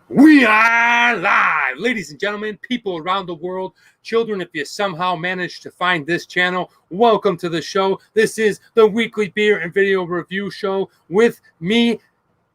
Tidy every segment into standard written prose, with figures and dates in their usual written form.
We are live, ladies and gentlemen, people around the world, children. If you somehow managed to find this channel, welcome to the show. This is the weekly beer and video review show with me,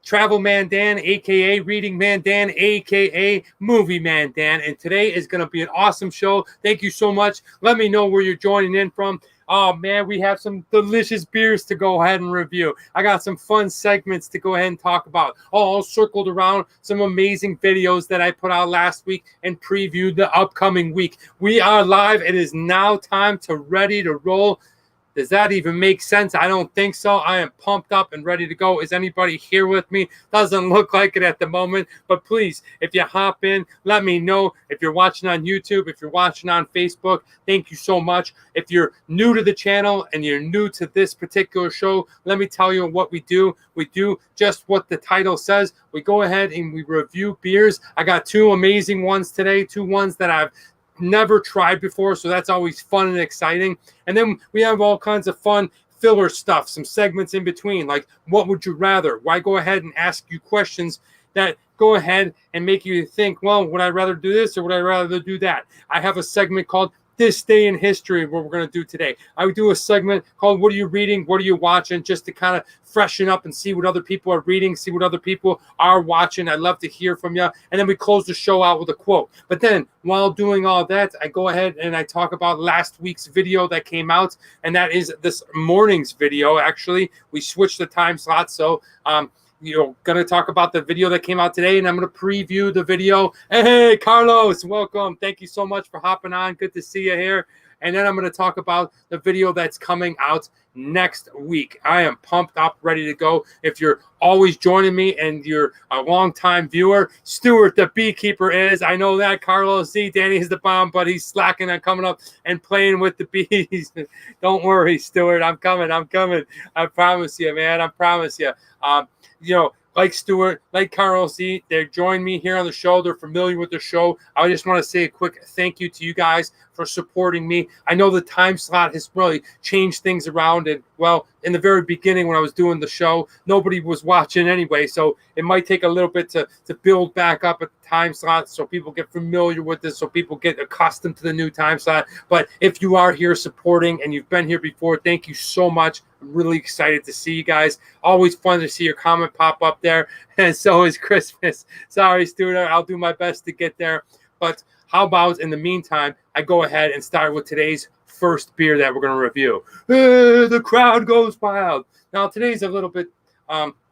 Travel Man Dan, aka Reading Man Dan, aka Movie Man Dan. And today is going to be an awesome show. Thank you so much. Let me know where you're joining in from. Oh man, we have some delicious beers to go ahead and review. I got some fun segments to go ahead and talk about. All circled around some amazing videos that I put out last week and previewed the upcoming week. We are live. It is now time to ready to roll. Does that even make sense? I don't think so. I am pumped up and ready to go. Is anybody here with me? Doesn't look like it at the moment, but please, if you hop in, let me know. If you're watching on YouTube, if you're watching on Facebook, thank you so much. If you're new to the channel and you're new to this particular show, let me tell you what we do. We do just what the title says. We go ahead and we review beers. I got two amazing ones today, two ones that I've never tried before, so that's always fun and exciting. And then we have all kinds of fun filler stuff, some segments in between, like what would you rather? Why go ahead and ask you questions that go ahead and make you think, well, would I rather do this or would I rather do that? I have a segment called This Day in History, what we're going to do today. I would do a segment called What Are You Reading? What Are You Watching? Just to kind of freshen up and see what other people are reading, see what other people are watching. I'd love to hear from you. And then we close the show out with a quote. But then while doing all that, I go ahead and I talk about last week's video that came out. And that is this morning's video. Actually, we switched the time slot. So, going to talk about the video that came out today, and I'm going to preview the video. Hey, Carlos, welcome. Thank you so much for hopping on. Good to see you here. And then I'm going to talk about the video that's coming out next week. I am pumped up, ready to go. If you're always joining me and you're a longtime viewer, Stuart the Beekeeper is. I know that. Carlos Z. Danny is the bomb, but he's slacking on coming up and playing with the bees. Don't worry, Stuart. I'm coming. I promise you, man. I promise you. Like Stuart, like Carlos Z, they join me here on the show. They're familiar with the show. I just want to say a quick thank you to you guys for supporting me. I know the time slot has really changed things around. And, well, in the very beginning when I was doing the show, nobody was watching anyway. So it might take a little bit to build back up at the time slot so people get familiar with this, so people get accustomed to the new time slot. But if you are here supporting and you've been here before, thank you so much. I'm really excited to see you guys. Always fun to see your comment pop up there. And so is Christmas. Sorry, Stuart. I'll do my best to get there. But how about in the meantime, I go ahead and start with today's first beer that we're going to review. The crowd goes wild. Now, today's a little bit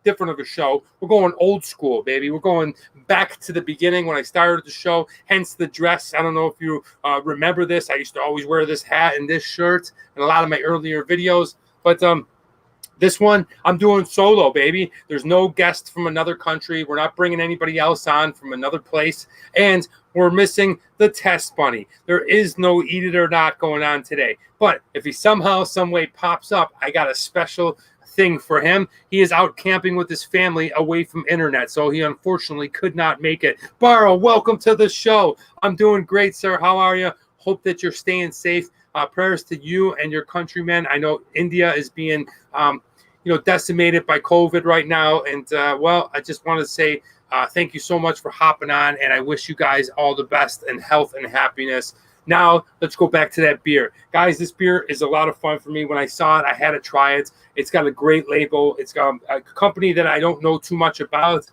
different of a show. We're going old school, baby. We're going back to the beginning when I started the show, hence the dress. I don't know if you remember this. I used to always wear this hat and this shirt in a lot of my earlier videos. But this one, I'm doing solo, baby. There's no guest from another country. We're not bringing anybody else on from another place. And we're missing the test bunny. There is no eat it or not going on today. But if he somehow, some way pops up, I got a special thing for him. He is out camping with his family away from internet, so he unfortunately could not make it. Barrow, welcome to the show. I'm doing great, sir. How are you? Hope that you're staying safe. Prayers to you and your countrymen. I know India is being, decimated by COVID right now. And, I just want to say thank you so much for hopping on. And I wish you guys all the best and health and happiness. Now, let's go back to that beer. Guys, this beer is a lot of fun for me. When I saw it, I had to try it. It's got a great label. It's got a company that I don't know too much about.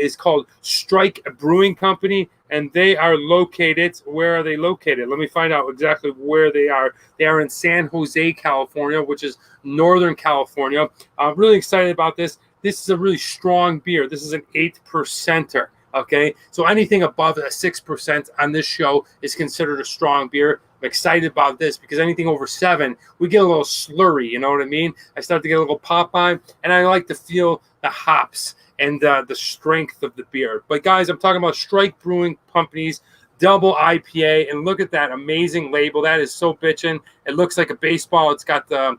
Is called Strike Brewing Company, and they are located. Where are they located? Let me find out exactly where they are. They are in San Jose, California, which is Northern California. I'm really excited about this. This is a really strong beer. This is an 8%er. Okay, so anything above a 6% on this show is considered a strong beer. I'm excited about this because anything over 7, we get a little slurry. You know what I mean? I start to get a little pop on, and I like to feel the hops and the strength of the beer. But guys, I'm talking about Strike Brewing Company's double IPA, and look at that amazing label. That is so bitchin'. It looks like a baseball. It's got the,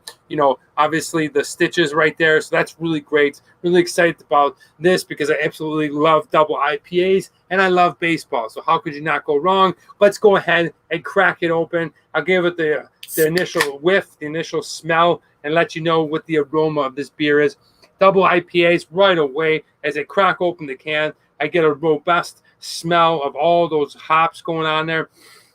obviously the stitches right there. So that's really great. Really excited about this because I absolutely love double IPAs and I love baseball. So how could you not go wrong? Let's go ahead and crack it open. I'll give it the initial whiff, the initial smell, and let you know what the aroma of this beer is. Double IPAs right away as I crack open the can. I get a robust smell of all those hops going on there.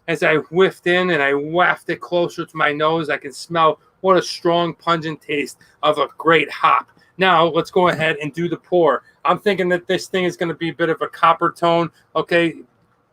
As I whiffed in and I wafted it closer to my nose, I can smell what a strong, pungent taste of a great hop. Now, let's go ahead and do the pour. I'm thinking that this thing is going to be a bit of a copper tone, okay?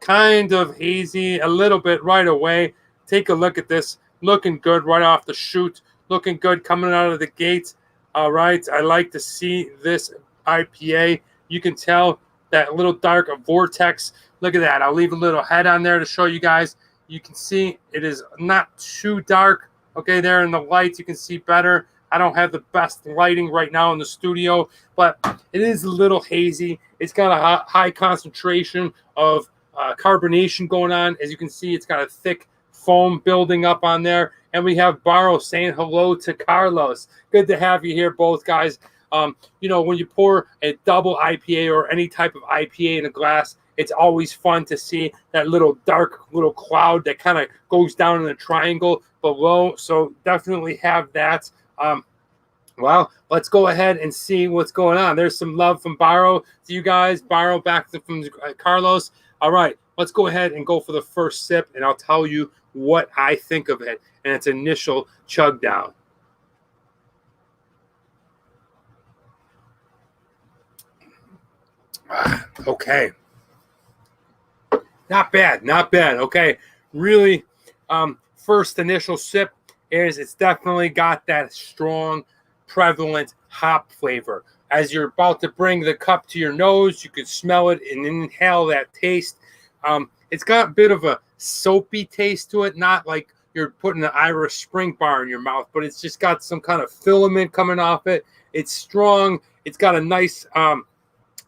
Kind of hazy, a little bit right away. Take a look at this. Looking good right off the chute. Looking good coming out of the gates. All right, I like to see this IPA. You can tell that little dark vortex. Look at that. I'll leave a little head on there to show you guys. You can see it is not too dark. Okay, there in the lights, you can see better. I don't have the best lighting right now in the studio, but it is a little hazy. It's got a high concentration of carbonation going on. As you can see, it's got a thick foam building up on there. And we have Barrow saying hello to Carlos. Good to have you here, both guys. You know, when you pour a double IPA or any type of IPA in a glass, it's always fun to see that little dark little cloud that kind of goes down in a triangle below. So definitely have that. Well, let's go ahead and see what's going on. There's some love from Barrow to you guys. Barrow back from Carlos. All right, let's go ahead and go for the first sip, and I'll tell you what I think of it and its initial chug down. Okay. Not bad, not bad. Okay, really, first initial sip is it's definitely got that strong, prevalent hop flavor. As you're about to bring the cup to your nose, you can smell it and inhale that taste. It's got a bit of a soapy taste to it, not like you're putting an Irish Spring Bar in your mouth, but it's just got some kind of filament coming off it. It's strong. It's got a nice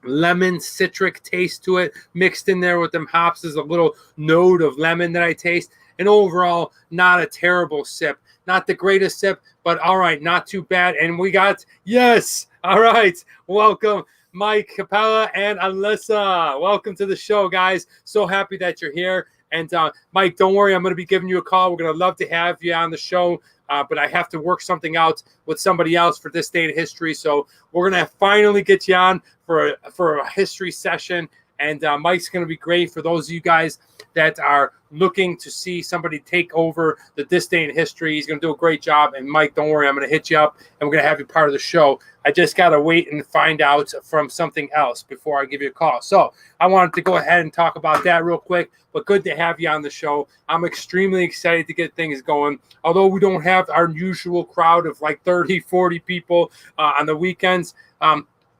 lemon citric taste to it. Mixed in there with them hops is a little note of lemon that I taste. And overall, not a terrible sip. Not the greatest sip, but all right, not too bad. And we got, yes, all right, welcome, Mike Capella and Alyssa. Welcome to the show, guys. So happy that you're here. And Mike, don't worry, I'm going to be giving you a call. We're going to love to have you on the show, but I have to work something out with somebody else for this day in history. So we're going to finally get you on for a history session. And Mike's going to be great for those of you guys that are looking to see somebody take over this day in history. He's going to do a great job. And Mike, don't worry, I'm going to hit you up and we're going to have you part of the show. I just got to wait and find out from something else before I give you a call. So I wanted to go ahead and talk about that real quick, but good to have you on the show. I'm extremely excited to get things going. Although we don't have our usual crowd of like 30, 40 people on the weekends,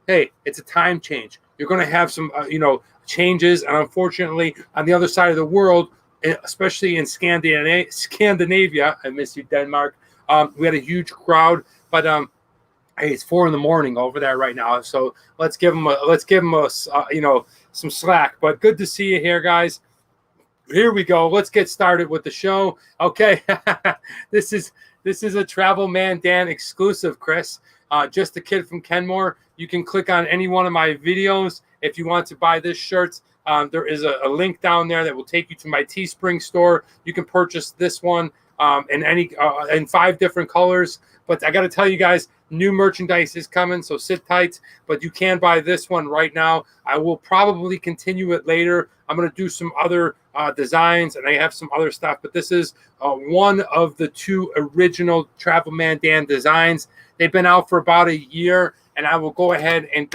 hey, it's a time change. You're going to have some, changes. And unfortunately, on the other side of the world, especially in Scandinavia, I miss you, Denmark, we had a huge crowd. But hey, it's 4 a.m. over there right now. So let's give them some slack. But good to see you here, guys. Here we go. Let's get started with the show. Okay, this is a Travel Man Dan exclusive, Chris. Just a kid from Kenmore. You can click on any one of my videos if you want to buy this shirt. There is a link down there that will take you to my Teespring store. You can purchase this one in 5 different colors. But I got to tell you guys, new merchandise is coming, so sit tight. But you can buy this one right now. I will probably continue it later. I'm going to do some other designs, and I have some other stuff. But this is one of the 2 original Travel Man Dan designs. They've been out for about a year, and I will go ahead and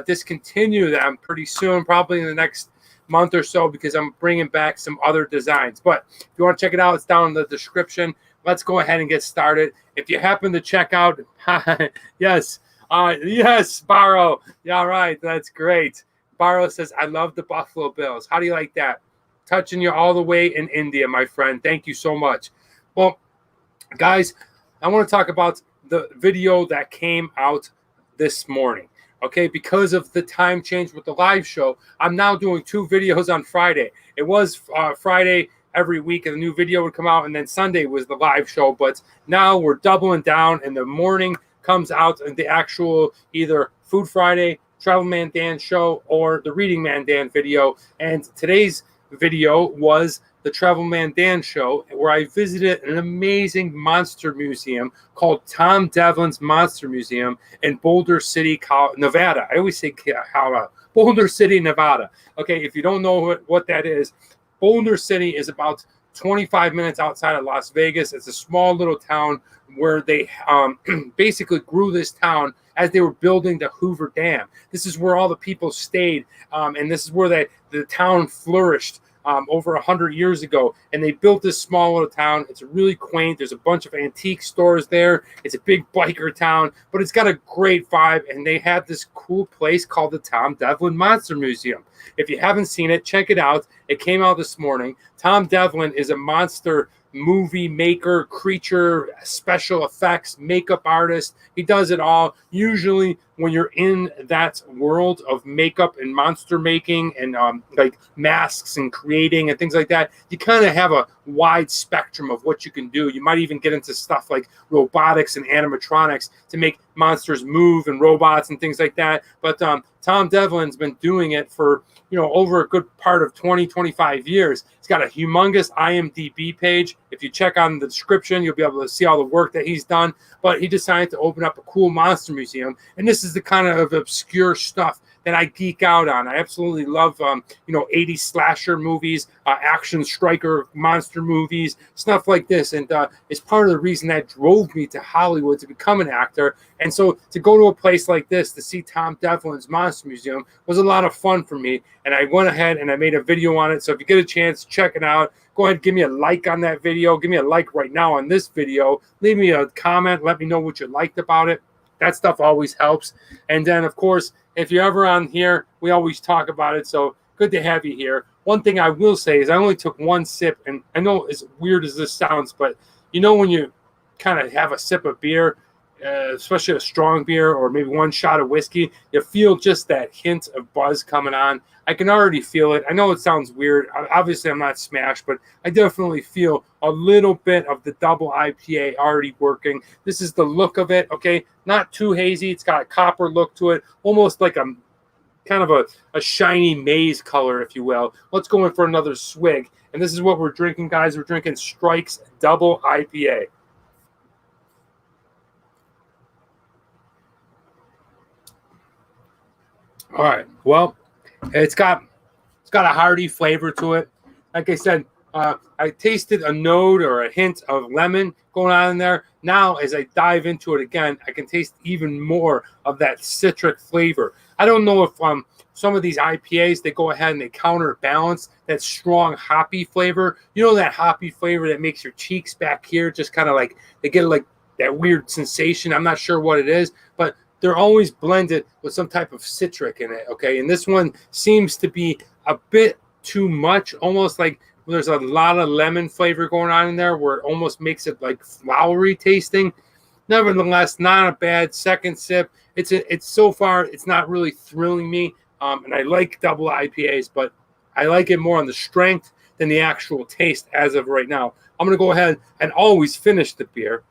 discontinue them pretty soon, probably in the next month or so, because I'm bringing back some other designs. But if you want to check it out, it's down in the description. Let's go ahead and get started. If you happen to check out, yes, Barrow. Yeah, all right, that's great. Barrow says, I love the Buffalo Bills. How do you like that? Touching you all the way in India, my friend. Thank you so much. Well, guys, I want to talk about the video that came out this morning. Okay, because of the time change with the live show, I'm now doing 2 videos on Friday. It was Friday every week, and a new video would come out, and then Sunday was the live show. But now we're doubling down, and the morning comes out in the actual either Food Friday, Travel Man Dan show, or the Reading Man Dan video. And today's video was the Travel Man Dan show, where I visited an amazing monster museum called Tom Devlin's Monster Museum in Boulder City, Nevada. I always say Colorado. Boulder City, Nevada. Okay, if you don't know what that is, Boulder City is about 25 minutes outside of Las Vegas. It's a small little town where they basically grew this town as they were building the Hoover Dam. This is where all the people stayed, and this is where the town flourished over 100 years ago. And they built this small little town. It's really quaint. There's a bunch of antique stores there. It's a big biker town, but it's got a great vibe. And they have this cool place called the Tom Devlin Monster Museum. If you haven't seen it, check it out. It came out this morning. Tom Devlin is a monster movie maker, creature, special effects, makeup artist. He does it all. Usually when you're in that world of makeup and monster making and like masks and creating and things like that, you kind of have a wide spectrum of what you can do. You might even get into stuff like robotics and animatronics to make monsters move and robots and things like that. But Tom Devlin's been doing it for, over a good part of 25 years. He's got a humongous IMDb page. If you check on the description, you'll be able to see all the work that he's done. But he decided to open up a cool monster museum. And this is the kind of obscure stuff that I geek out on. I absolutely love, 80s slasher movies, action striker monster movies, stuff like this. And it's part of the reason that drove me to Hollywood to become an actor. And so to go to a place like this to see Tom Devlin's Monster Museum was a lot of fun for me. And I went ahead and I made a video on it. So if you get a chance, check it out. Go ahead, give me a like on that video. Give me a like right now on this video. Leave me a comment. Let me know what you liked about it. That stuff always helps. And then, of course, if you're ever on here, we always talk about it. So good to have you here. One thing I will say is I only took one sip. And I know as weird as this sounds, but when you kind of have a sip of beer, especially a strong beer or maybe one shot of whiskey, you feel just that hint of buzz coming on. I can already feel it. I know it sounds weird. Obviously, I'm not smashed, but I definitely feel a little bit of the double IPA already working. This is the look of it, okay? Not too hazy. It's got a copper look to it, almost like a kind of a shiny maize color, if you will. Let's go in for another swig. And this is what we're drinking, guys. We're drinking Strike's Double IPA. All right. Well, it's got a hearty flavor to it. Like I said, I tasted a note or a hint of lemon going on in there. Now, as I dive into it again, I can taste even more of that citric flavor. I don't know if some of these IPAs, they go ahead and they counterbalance that strong hoppy flavor. That hoppy flavor that makes your cheeks back here just kind of like, they get like that weird sensation. I'm not sure what it is, but they're always blended with some type of citric in it, okay? And this one seems to be a bit too much, almost like there's a lot of lemon flavor going on in there where it almost makes it like flowery tasting. Nevertheless, not a bad second sip. It's so far, it's not really thrilling me, and I like double IPAs, but I like it more on the strength than the actual taste as of right now. I'm going to go ahead and always finish the beer,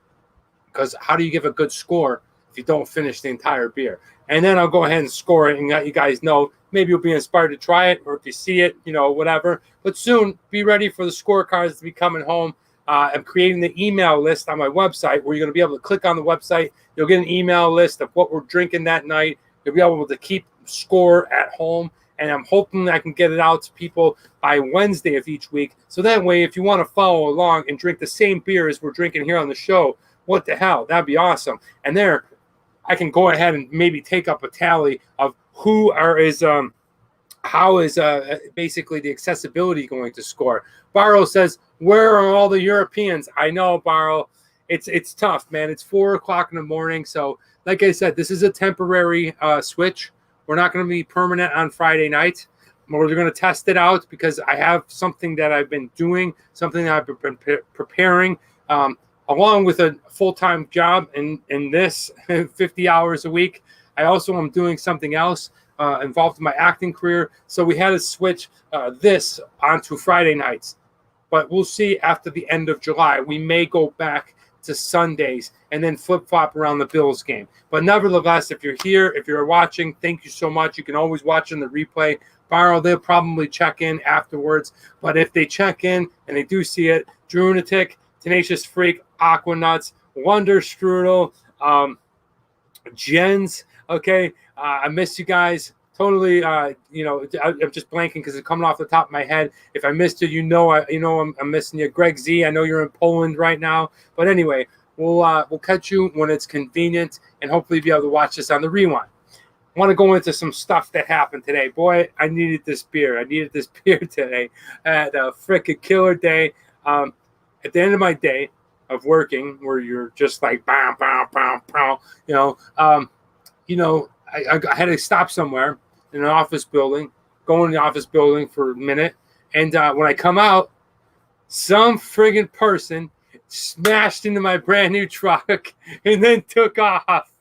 because how do you give a good score if you don't finish the entire beer? And then I'll go ahead and score it and let you guys know. Maybe you'll be inspired to try it, or if you see it, whatever. But soon, be ready for the scorecards to be coming home. I'm creating the email list on my website where you're going to be able to click on the website. You'll get an email list of what we're drinking that night. You'll be able to keep score at home. And I'm hoping I can get it out to people by Wednesday of each week. So that way, if you want to follow along and drink the same beer as we're drinking here on the show, what the hell? That'd be awesome. And there, I can go ahead and maybe take up a tally of how is basically the accessibility going to score. Barrow says, where are all the Europeans? I know, Barrow. It's tough, man. It's 4 o'clock in the morning. So like I said, this is a temporary switch. We're not going to be permanent on Friday night. We're going to test it out because I have something that I've been doing, something that I've been preparing, along with a full-time job in this 50 hours a week. I also am doing something else involved in my acting career. So we had to switch this onto Friday nights. But we'll see after the end of July. We may go back to Sundays and then flip-flop around the Bills game. But nevertheless, if you're here, if you're watching, thank you so much. You can always watch in the replay. Barrow, they'll probably check in afterwards. But if they check in and they do see it, Drunatic, Tenacious Freak, Aquanuts, Wonder Strudel, Jens, okay, I miss you guys. totally, I'm just blanking because it's coming off the top of my head. If I missed you, I'm missing you. Greg Z, I know you're in Poland right now. But anyway, we'll catch you when it's convenient, and hopefully be able to watch this on the rewind. I want to go into some stuff that happened today. Boy, I needed this beer. I needed this beer today. I had a freaking killer day. At the end of my day of working, where you're just like, bam, bam, bam, bam, I had to stop somewhere in an office building, go in the office building for a minute. And when I come out, some friggin' person smashed into my brand new truck and then took off.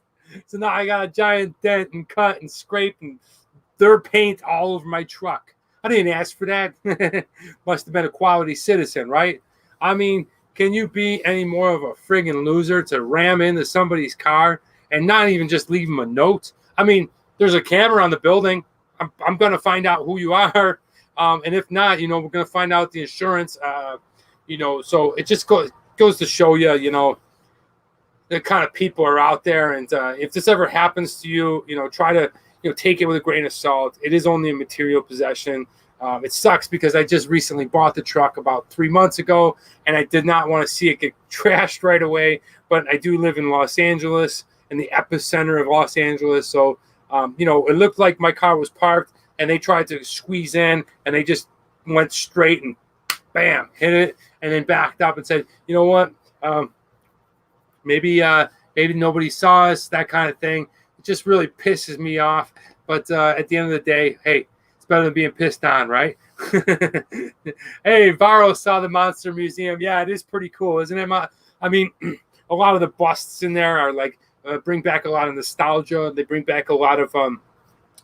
So now I got a giant dent and cut and scrape and their paint all over my truck. I didn't ask for that. Must have been a quality citizen, right? I mean, can you be any more of a friggin' loser to ram into somebody's car and not even just leave them a note? I mean, there's a camera on the building. I'm going to find out who you are. And if not, we're going to find out the insurance. So it just goes to show you, the kind of people are out there. And if this ever happens to you, try to, take it with a grain of salt. It is only a material possession. It sucks because I just recently bought the truck about 3 months ago, and I did not want to see it get trashed right away. But I do live in Los Angeles, in the epicenter of Los Angeles. So, it looked like my car was parked, and they tried to squeeze in, and they just went straight and bam, hit it, and then backed up and said, you know what? Maybe nobody saw us, that kind of thing. It just really pisses me off. But at the end of the day, hey, it's better than being pissed on, right? Hey, Varro saw the Monster Museum. Yeah, it is pretty cool, isn't it? I mean, a lot of the busts in there are like bring back a lot of nostalgia. They bring back a lot of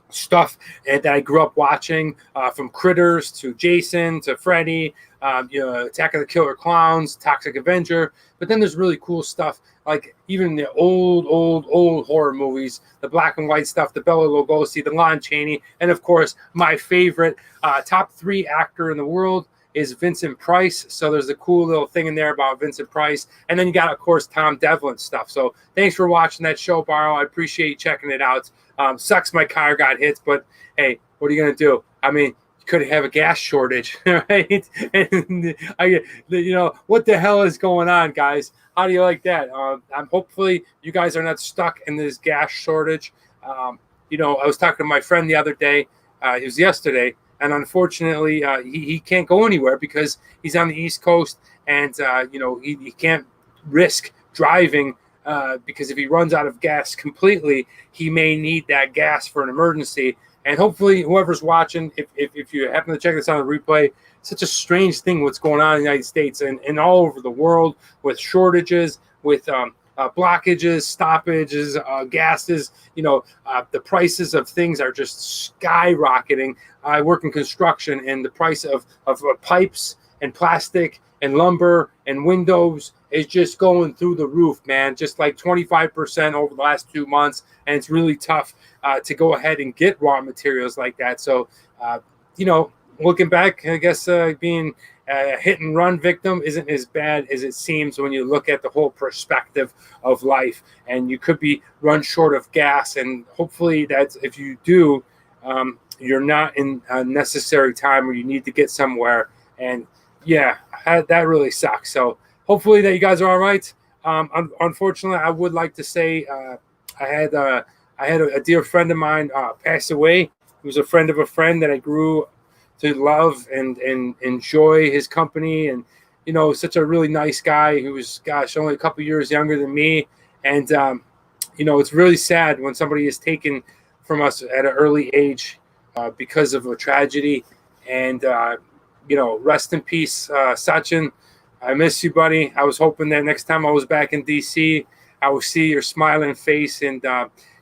stuff that I grew up watching, from Critters to Jason to Freddy, Attack of the Killer Clowns, Toxic Avenger. But then there's really cool stuff like even the old horror movies, the black and white stuff, the Bela Lugosi, the Lon Chaney, and of course my favorite top 3 actor in the world is Vincent Price. So there's a cool little thing in there about Vincent Price. And then you got, of course, Tom Devlin stuff. So thanks for watching that show, Barrow. I appreciate you checking it out. Sucks my car got hit, but hey, what are you going to do? I mean, you could have a gas shortage, right? And what the hell is going on, guys? How do you like that? I'm hopefully you guys are not stuck in this gas shortage. I was talking to my friend the other day. It was yesterday. And unfortunately, he can't go anywhere because he's on the East Coast, and he can't risk driving because if he runs out of gas completely, he may need that gas for an emergency. And hopefully, whoever's watching, if you happen to check this on the replay, such a strange thing what's going on in the United States and all over the world with shortages, with blockages, stoppages, gases. The prices of things are just skyrocketing. I work in construction, and the price of pipes and plastic and lumber and windows is just going through the roof, man. Just like 25% over the last 2 months, and it's really tough to go ahead and get raw materials like that. So, looking back, I guess being a hit and run victim isn't as bad as it seems when you look at the whole perspective of life. And you could be run short of gas, and hopefully that if you do, you're not in a necessary time where you need to get somewhere. And yeah, that really sucks. So hopefully that you guys are all right. Unfortunately, I would like to say I had a dear friend of mine pass away. He was a friend of a friend that I grew to love and enjoy his company, and such a really nice guy who was, only a couple years younger than me. And it's really sad when somebody is taken from us at an early age because of a tragedy. And rest in peace, Sachin. I miss you, buddy. I was hoping that next time I was back in DC, I would see your smiling face, and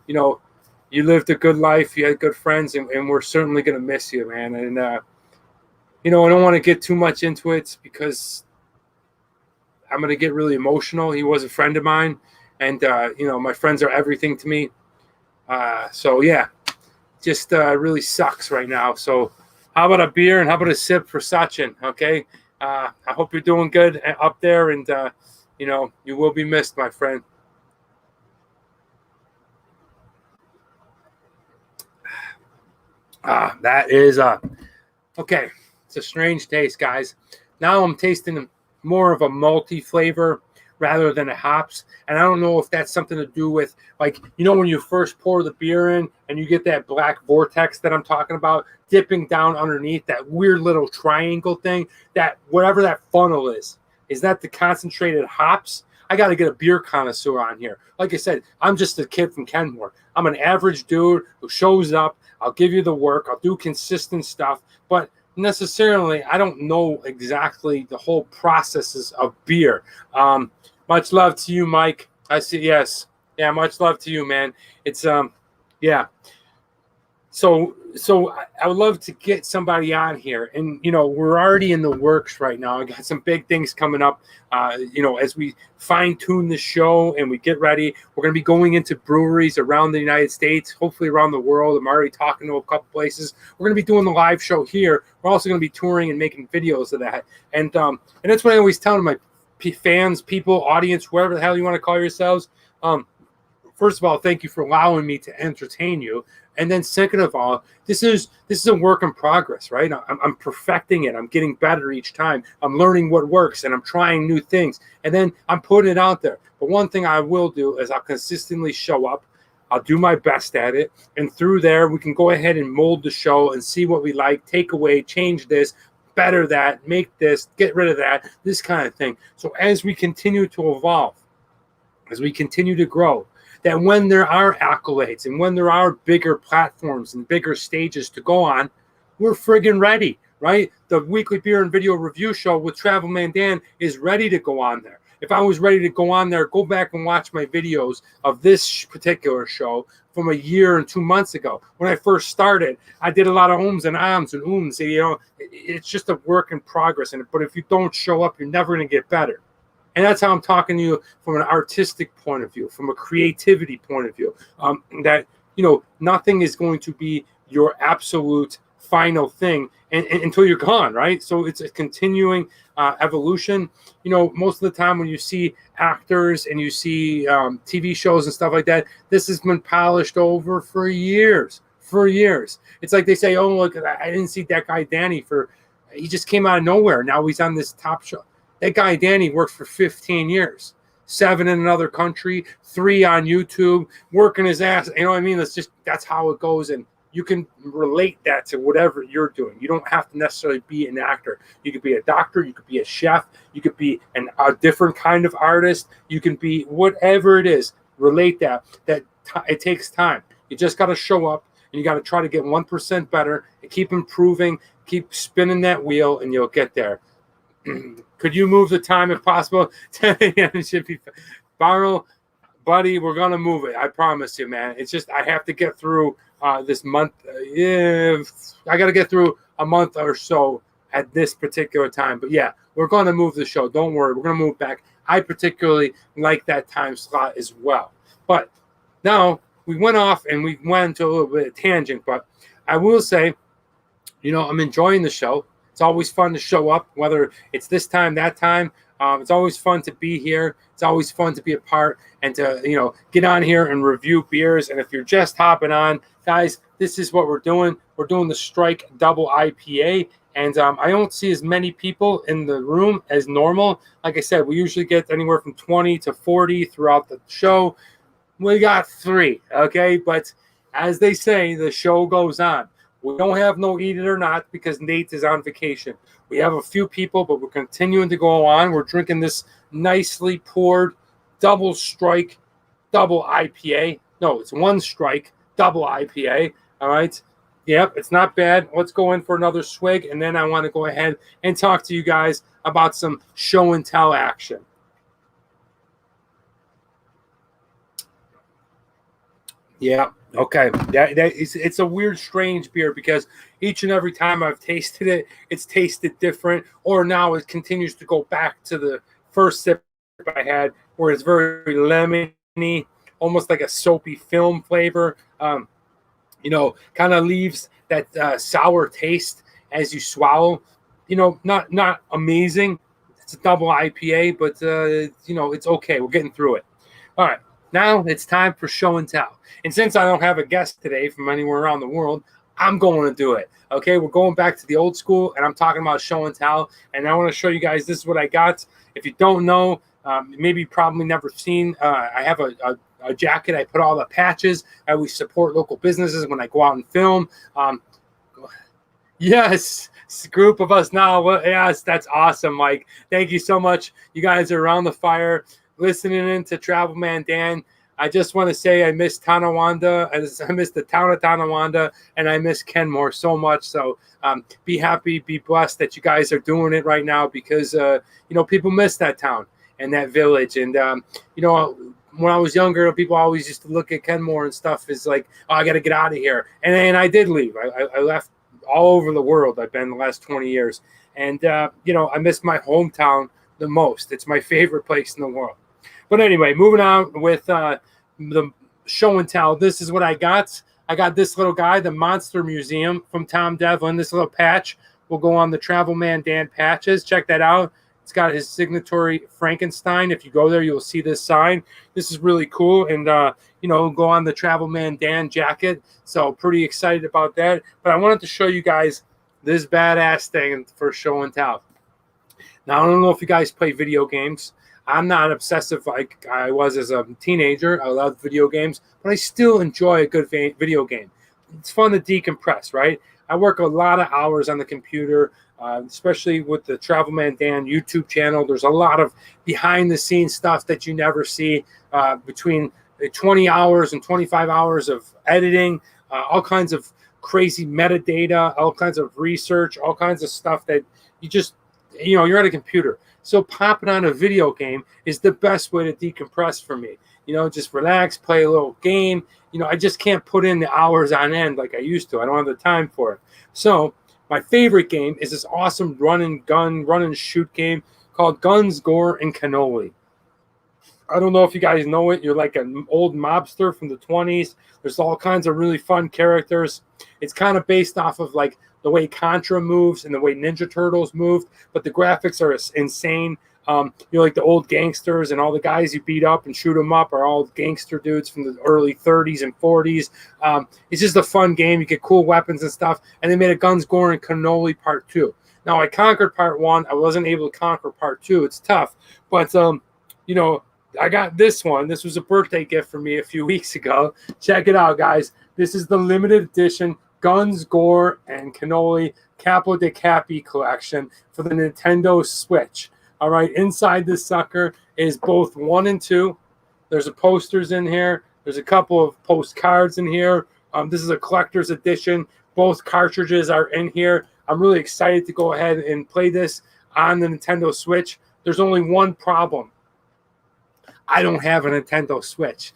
you lived a good life. You had good friends, and we're certainly going to miss you, man. And, I don't want to get too much into it because I'm going to get really emotional. He was a friend of mine, and, my friends are everything to me. So, yeah, just really sucks right now. So how about a beer and how about a sip for Sachin, okay? I hope you're doing good up there, and, you will be missed, my friend. That is okay. It's a strange taste, guys. Now I'm tasting more of a malty flavor rather than a hops. And I don't know if that's something to do with, like, when you first pour the beer in and you get that black vortex that I'm talking about dipping down underneath that weird little triangle thing, that whatever that funnel is that the concentrated hops? I got to get a beer connoisseur on here. Like I said, I'm just a kid from Kenmore. I'm an average dude who shows up. I'll give you the work. I'll do consistent stuff. But necessarily, I don't know exactly the whole processes of beer. Much love to you, Mike. I see. Yes. Yeah. Much love to you, man. It's, yeah. So I would love to get somebody on here, and we're already in the works right now. I got some big things coming up. As we fine tune the show and we get ready, we're going to be going into breweries around the United States, hopefully around the world. I'm already talking to a couple places. We're going to be doing the live show here. We're also going to be touring and making videos of that, and that's what I always tell my fans, people, audience, whatever the hell you want to call yourselves. First of all, thank you for allowing me to entertain you. And then second of all, this is a work in progress, right? I'm perfecting it. I'm getting better each time. I'm learning what works, and I'm trying new things. And then I'm putting it out there. But one thing I will do is I'll consistently show up. I'll do my best at it. And through there, we can go ahead and mold the show and see what we like, take away, change this, better that, make this, get rid of that, this kind of thing. So as we continue to evolve, as we continue to grow, that when there are accolades and when there are bigger platforms and bigger stages to go on, we're friggin' ready, right? The weekly beer and video review show with Travel Man Dan is ready to go on there. If I was ready to go on there, go back and watch my videos of this particular show from a year and 2 months ago. When I first started, I did a lot of ums and ahs and ums. It's just a work in progress. But if you don't show up, you're never going to get better. And that's how I'm talking to you from an artistic point of view, from a creativity point of view, that, nothing is going to be your absolute final thing until you're gone, right? So it's a continuing evolution. Most of the time when you see actors and you see TV shows and stuff like that, this has been polished over for years. It's like they say, oh, look, I didn't see that guy Danny he just came out of nowhere. Now he's on this top show. That guy, Danny, worked for 15 years, 7 in another country, 3 on YouTube, working his ass. You know what I mean? That's how it goes. And you can relate that to whatever you're doing. You don't have to necessarily be an actor. You could be a doctor. You could be a chef. You could be a different kind of artist. You can be whatever it is. Relate that it takes time. You just got to show up, and you got to try to get 1% better and keep improving, keep spinning that wheel, and you'll get there. Could you move the time if possible? 10 a.m. should be. Barrel, buddy, we're going to move it. I promise you, man. It's just I have to get through this month. I got to get through a month or so at this particular time. But, yeah, we're going to move the show. Don't worry. We're going to move back. I particularly like that time slot as well. But now we went off and we went into a little bit of tangent. But I will say, I'm enjoying the show. It's always fun to show up, whether it's this time, that time. It's always fun to be here. It's always fun to be a part and to, get on here and review beers. And if you're just hopping on, guys, this is what we're doing. We're doing the Strike Double IPA. And I don't see as many people in the room as normal. Like I said, we usually get anywhere from 20 to 40 throughout the show. We got 3, okay? But as they say, the show goes on. We don't have no Eat It or Not because Nate is on vacation. We have a few people, but we're continuing to go on. We're drinking this nicely poured double strike, double IPA. No, it's 1 strike, double IPA. All right. Yep, it's not bad. Let's go in for another swig, and then I want to go ahead and talk to you guys about some show and tell action. Yeah. Okay. It's a weird, strange beer because each and every time I've tasted it, it's tasted different. Or now it continues to go back to the first sip I had, where it's very lemony, almost like a soapy film flavor. Kind of leaves that sour taste as you swallow. Not amazing. It's a double IPA, but it's okay. We're getting through it. All right. Now it's time for show and tell. And since I don't have a guest today from anywhere around the world, I'm going to do it. Okay, we're going back to the old school, and I'm talking about show and tell. And I want to show you guys, this is what I got. If you don't know, maybe probably never seen, I have a jacket. I put all the patches. I always support local businesses when I go out and film. Yes, it's a group of us now. Well, yes, that's awesome, Mike. Thank you so much. You guys are around the fire listening in to Travel Man Dan. I just want to say I miss Tonawanda. I miss the town of Tonawanda, and I miss Kenmore so much. So be happy, be blessed that you guys are doing it right now, because people miss that town and that village. And when I was younger, people always used to look at Kenmore and stuff as like, oh, I got to get out of here. And I did leave. I left all over the world. I've been the last 20 years. And, I miss my hometown the most. It's my favorite place in the world. But anyway, moving on with the show and tell. This is what I got. I got this little guy, the Monster Museum from Tom Devlin. This little patch will go on the Travel Man Dan patches. Check that out. It's got his signatory Frankenstein. If you go there, you'll see this sign. This is really cool. And, go on the Travel Man Dan jacket. So pretty excited about that. But I wanted to show you guys this badass thing for show and tell. Now, I don't know if you guys play video games. I'm not obsessive like I was as a teenager. I love video games, but I still enjoy a good video game. It's fun to decompress, right? I work a lot of hours on the computer, especially with the Travel Man Dan YouTube channel. There's a lot of behind-the-scenes stuff that you never see, between 20 hours and 25 hours of editing, all kinds of crazy metadata, all kinds of research, all kinds of stuff that you just, you're at a computer. So popping on a video game is the best way to decompress for me. Just relax, play a little game. I just can't put in the hours on end like I used to. I don't have the time for it. So my favorite game is this awesome run and shoot game called Guns, Gore, and Cannoli. I don't know if you guys know it. You're like an old mobster from the 20s. There's all kinds of really fun characters. It's kind of based off of like the way Contra moves and the way Ninja Turtles moved, but the graphics are insane. Like the old gangsters and all the guys you beat up and shoot them up are all gangster dudes from the early 30s and 40s. It's just a fun game. You get cool weapons and stuff. And they made a Guns, Gore, and Cannoli Part 2. Now, I conquered Part 1. I wasn't able to conquer Part 2. It's tough. But, I got this one. This was a birthday gift for me a few weeks ago. Check it out, guys. This is the limited edition Guns, Gore, and Cannoli Capo de Capi collection for the Nintendo Switch. All right, inside this sucker is both 1 and 2. There's a posters in here. There's a couple of postcards in here. This is a collector's edition. Both cartridges are in here. I'm really excited to go ahead and play this on the Nintendo Switch. There's only one problem. I don't have a Nintendo Switch.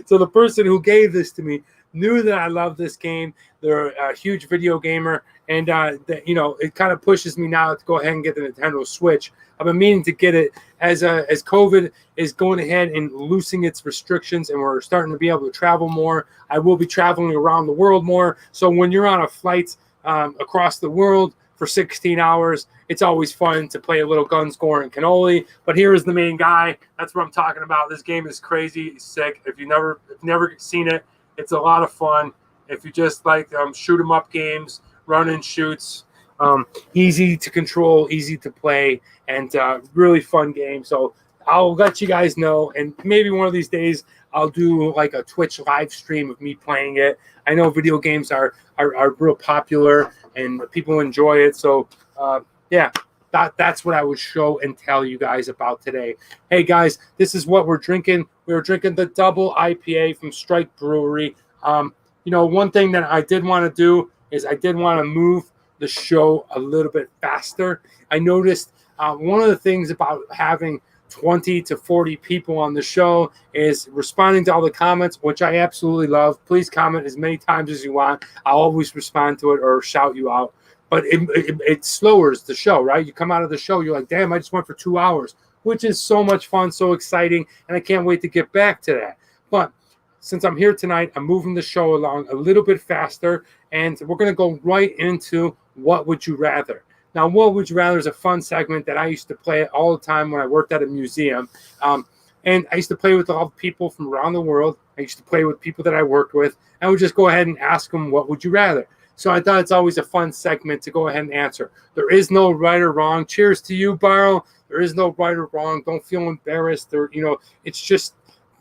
So the person who gave this to me knew that I love this game. They're a huge video gamer, and it kind of pushes me now to go ahead and get the Nintendo Switch. I've been meaning to get it as COVID is going ahead and loosening its restrictions, and we're starting to be able to travel more. I will be traveling around the world more. So when you're on a flight across the world for 16 hours, it's always fun to play a little Guns, Gore, and Cannoli. But here is the main guy. That's what I'm talking about. This game is crazy. It's sick. If you've never seen it, it's a lot of fun. If you just like shoot 'em up games, run and shoots, easy to control, easy to play, and really fun game. So I'll let you guys know, and maybe one of these days I'll do like a Twitch live stream of me playing it. I know video games are real popular and people enjoy it. So that's what I would show and tell you guys about today. Hey guys, this is what we're drinking. We're drinking the double IPA from Strike Brewery. One thing that I did want to do is I did want to move the show a little bit faster. I noticed one of the things about having 20 to 40 people on the show is responding to all the comments, which I absolutely love. Please comment as many times as you want. I'll always respond to it or shout you out. But it slowers the show, right? You come out of the show, you're like, damn, I just went for 2 hours, which is so much fun, so exciting, and I can't wait to get back to that. But since I'm here tonight, I'm moving the show along a little bit faster, and we're going to go right into What Would You Rather? Now, What Would You Rather is a fun segment that I used to play all the time when I worked at a museum. And I used to play with all the people from around the world. I used to play with people that I worked with. I would just go ahead and ask them, what would you rather? So I thought it's always a fun segment to go ahead and answer. There is no right or wrong. Cheers to you, Barrow. There is no right or wrong. Don't feel embarrassed. It's just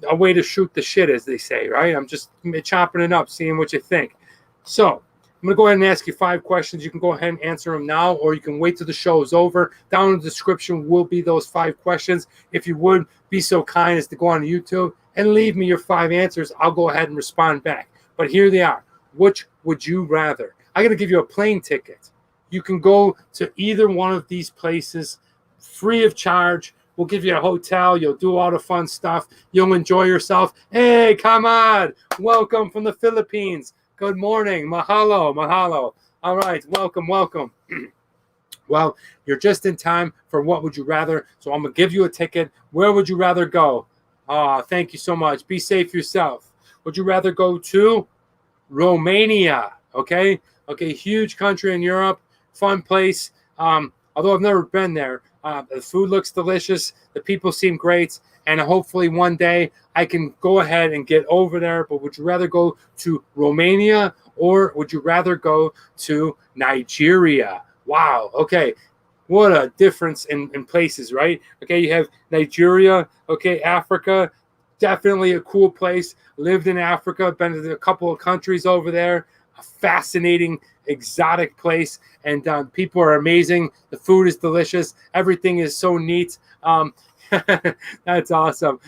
a way to shoot the shit, as they say, right? I'm just chopping it up, seeing what you think. So I'm going to go ahead and ask you 5 questions. You can go ahead and answer them now, or you can wait till the show is over. Down in the description will be those 5 questions. If you would be so kind as to go on YouTube and leave me your 5 answers, I'll go ahead and respond back. But here they are. Which would you rather? I'm going to give you a plane ticket. You can go to either one of these places free of charge. We'll give you a hotel. You'll do all the fun stuff. You'll enjoy yourself. Hey, come on. Welcome from the Philippines. Good morning. Mahalo, mahalo. All right. Welcome, welcome. Well, you're just in time for what would you rather. So I'm going to give you a ticket. Where would you rather go? Thank you so much. Be safe yourself. Would you rather go to Romania? Okay, huge country in Europe, fun place. Although I've never been there, the food looks delicious, the people seem great, and hopefully one day I can go ahead and get over there. But would you rather go to Romania or would you rather go to Nigeria? Wow, okay. What a difference in places, right? Okay, you have Nigeria, okay, Africa, definitely a cool place. Lived in Africa, been to a couple of countries over there. A fascinating, exotic place, and people are amazing. The food is delicious. Everything is so neat. That's awesome.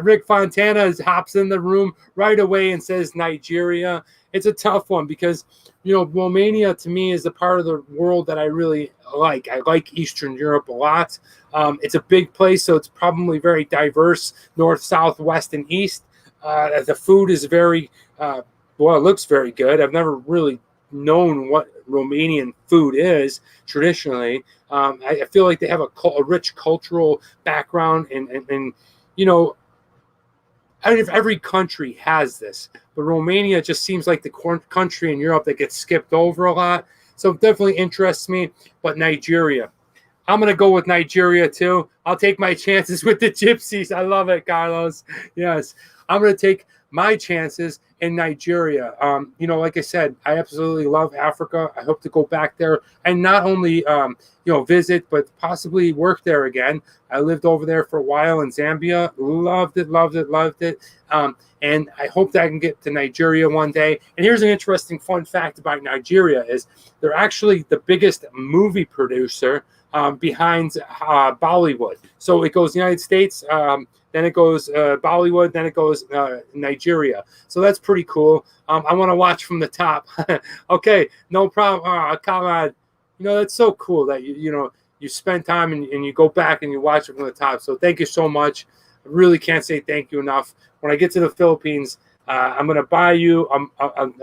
Rick Fontana hops in the room right away and says Nigeria. It's a tough one because, Romania to me is a part of the world that I really like. I like Eastern Europe a lot. It's a big place, so it's probably very diverse, north, south, west, and east. The food is very well, it looks very good. I've never really known what Romanian food is traditionally. I feel like they have a rich cultural background, and every country has this, but Romania just seems like the country in Europe that gets skipped over a lot. So it definitely interests me. But Nigeria, I'm going to go with Nigeria too. I'll take my chances with the gypsies. I love it, Carlos. Yes, I'm going to take my chances in Nigeria. Like I said, I absolutely love Africa. I hope to go back there and not only, visit, but possibly work there again. I lived over there for a while in Zambia. Loved it, loved it, loved it. And I hope that I can get to Nigeria one day. And here's an interesting fun fact about Nigeria is they're actually the biggest movie producer behind Bollywood. So it goes United States, then it goes Bollywood, then it goes Nigeria. So that's pretty cool. I want to watch from the top. Okay, no problem. Come on. That's so cool that you spend time and you go back and you watch it from the top. So thank you so much. I really can't say thank you enough. When I get to the Philippines, I'm going to buy you a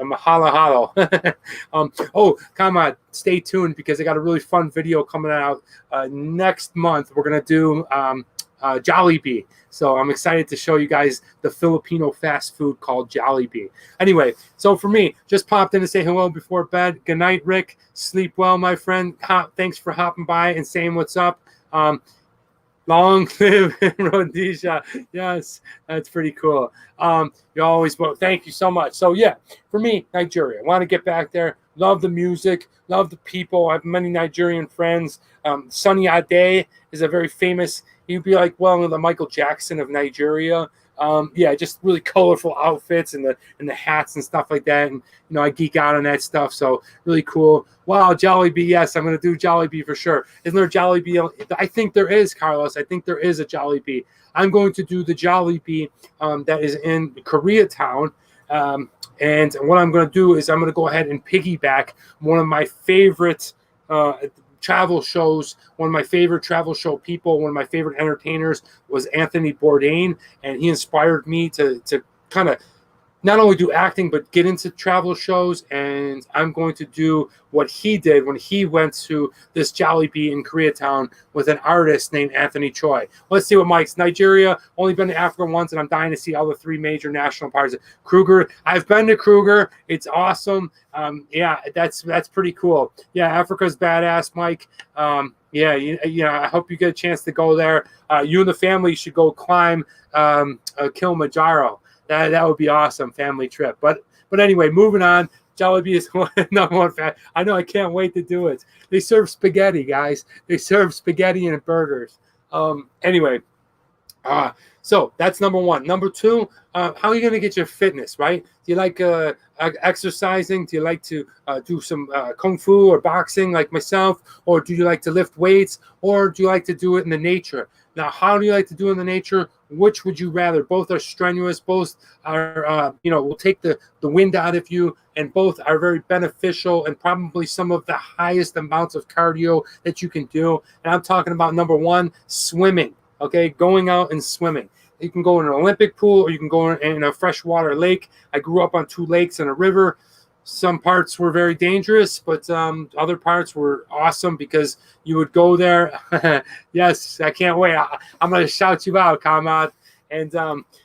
mahalo halo. Come on. Stay tuned because I got a really fun video coming out next month. We're going to do Jollibee. So I'm excited to show you guys the Filipino fast food called Jollibee. Anyway, so for me, just popped in to say hello before bed. Good night, Rick. Sleep well, my friend. Thanks for hopping by and saying what's up. Long live Rhodesia. Yes, that's pretty cool. You always, thank you so much. So yeah, for me, Nigeria. I want to get back there. Love the music. Love the people. I have many Nigerian friends. Sunny Ade is a very famous. He'd be like, the Michael Jackson of Nigeria. Just really colorful outfits and the hats and stuff like that. And I geek out on that stuff. So really cool. Wow, Jollibee. Yes, I'm gonna do Jollibee for sure. Isn't there a Jollibee? I think there is, Carlos. I think there is a Jollibee. I'm going to do the Jollibee that is in Koreatown. And what I'm going to do is I'm going to go ahead and piggyback one of my favorite travel shows. One of my favorite travel show people, one of my favorite entertainers was Anthony Bourdain, and he inspired me to kind of not only do acting, but get into travel shows. And I'm going to do what he did when he went to this Jollibee in Koreatown with an artist named Anthony Choi. Let's see what Mike's. Nigeria, only been to Africa once, and I'm dying to see all the 3 major national parks. Kruger, I've been to Kruger. It's awesome. Yeah, that's pretty cool. Yeah, Africa's badass, Mike. I hope you get a chance to go there. You and the family should go climb Kilimanjaro. That would be awesome family trip. But anyway, moving on. Jollibee is number one fan. I know, I can't wait to do it. They serve spaghetti, guys. They serve spaghetti and burgers. Anyway, so that's number one. Number two, how are you going to get your fitness, right? Do you like exercising? Do you like to do some kung fu or boxing like myself? Or do you like to lift weights? Or do you like to do it in the nature? Now, how do you like to do in the nature? Which would you rather? Both are strenuous. Both are, will take the wind out of you, and both are very beneficial and probably some of the highest amounts of cardio that you can do. And I'm talking about number one, swimming. Okay, going out and swimming. You can go in an Olympic pool, or you can go in a freshwater lake. I grew up on 2 lakes and a river. Some parts were very dangerous, but other parts were awesome because you would go there. Yes, I can't wait. I'm going to shout you out, Kamad. And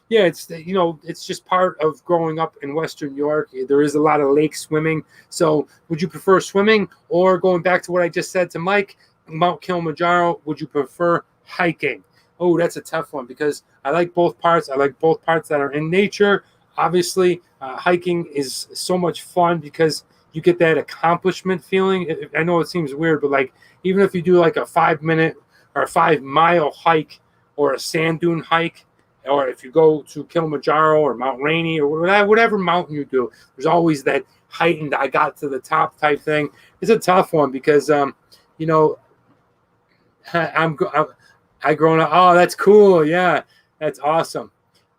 it's just part of growing up in Western New York. There is a lot of lake swimming. So would you prefer swimming, or going back to what I just said to Mike, Mount Kilimanjaro, would you prefer hiking? Oh, that's a tough one because I like both parts. I like both parts that are in nature. Obviously, hiking is so much fun because you get that accomplishment feeling. I know it seems weird, but like even if you do like a 5-minute or a 5-mile hike or a sand dune hike, or if you go to Kilimanjaro or Mount Rainier or whatever mountain you do, there's always that heightened I got to the top type thing. It's a tough one because I grown up. Oh, that's cool. Yeah, that's awesome.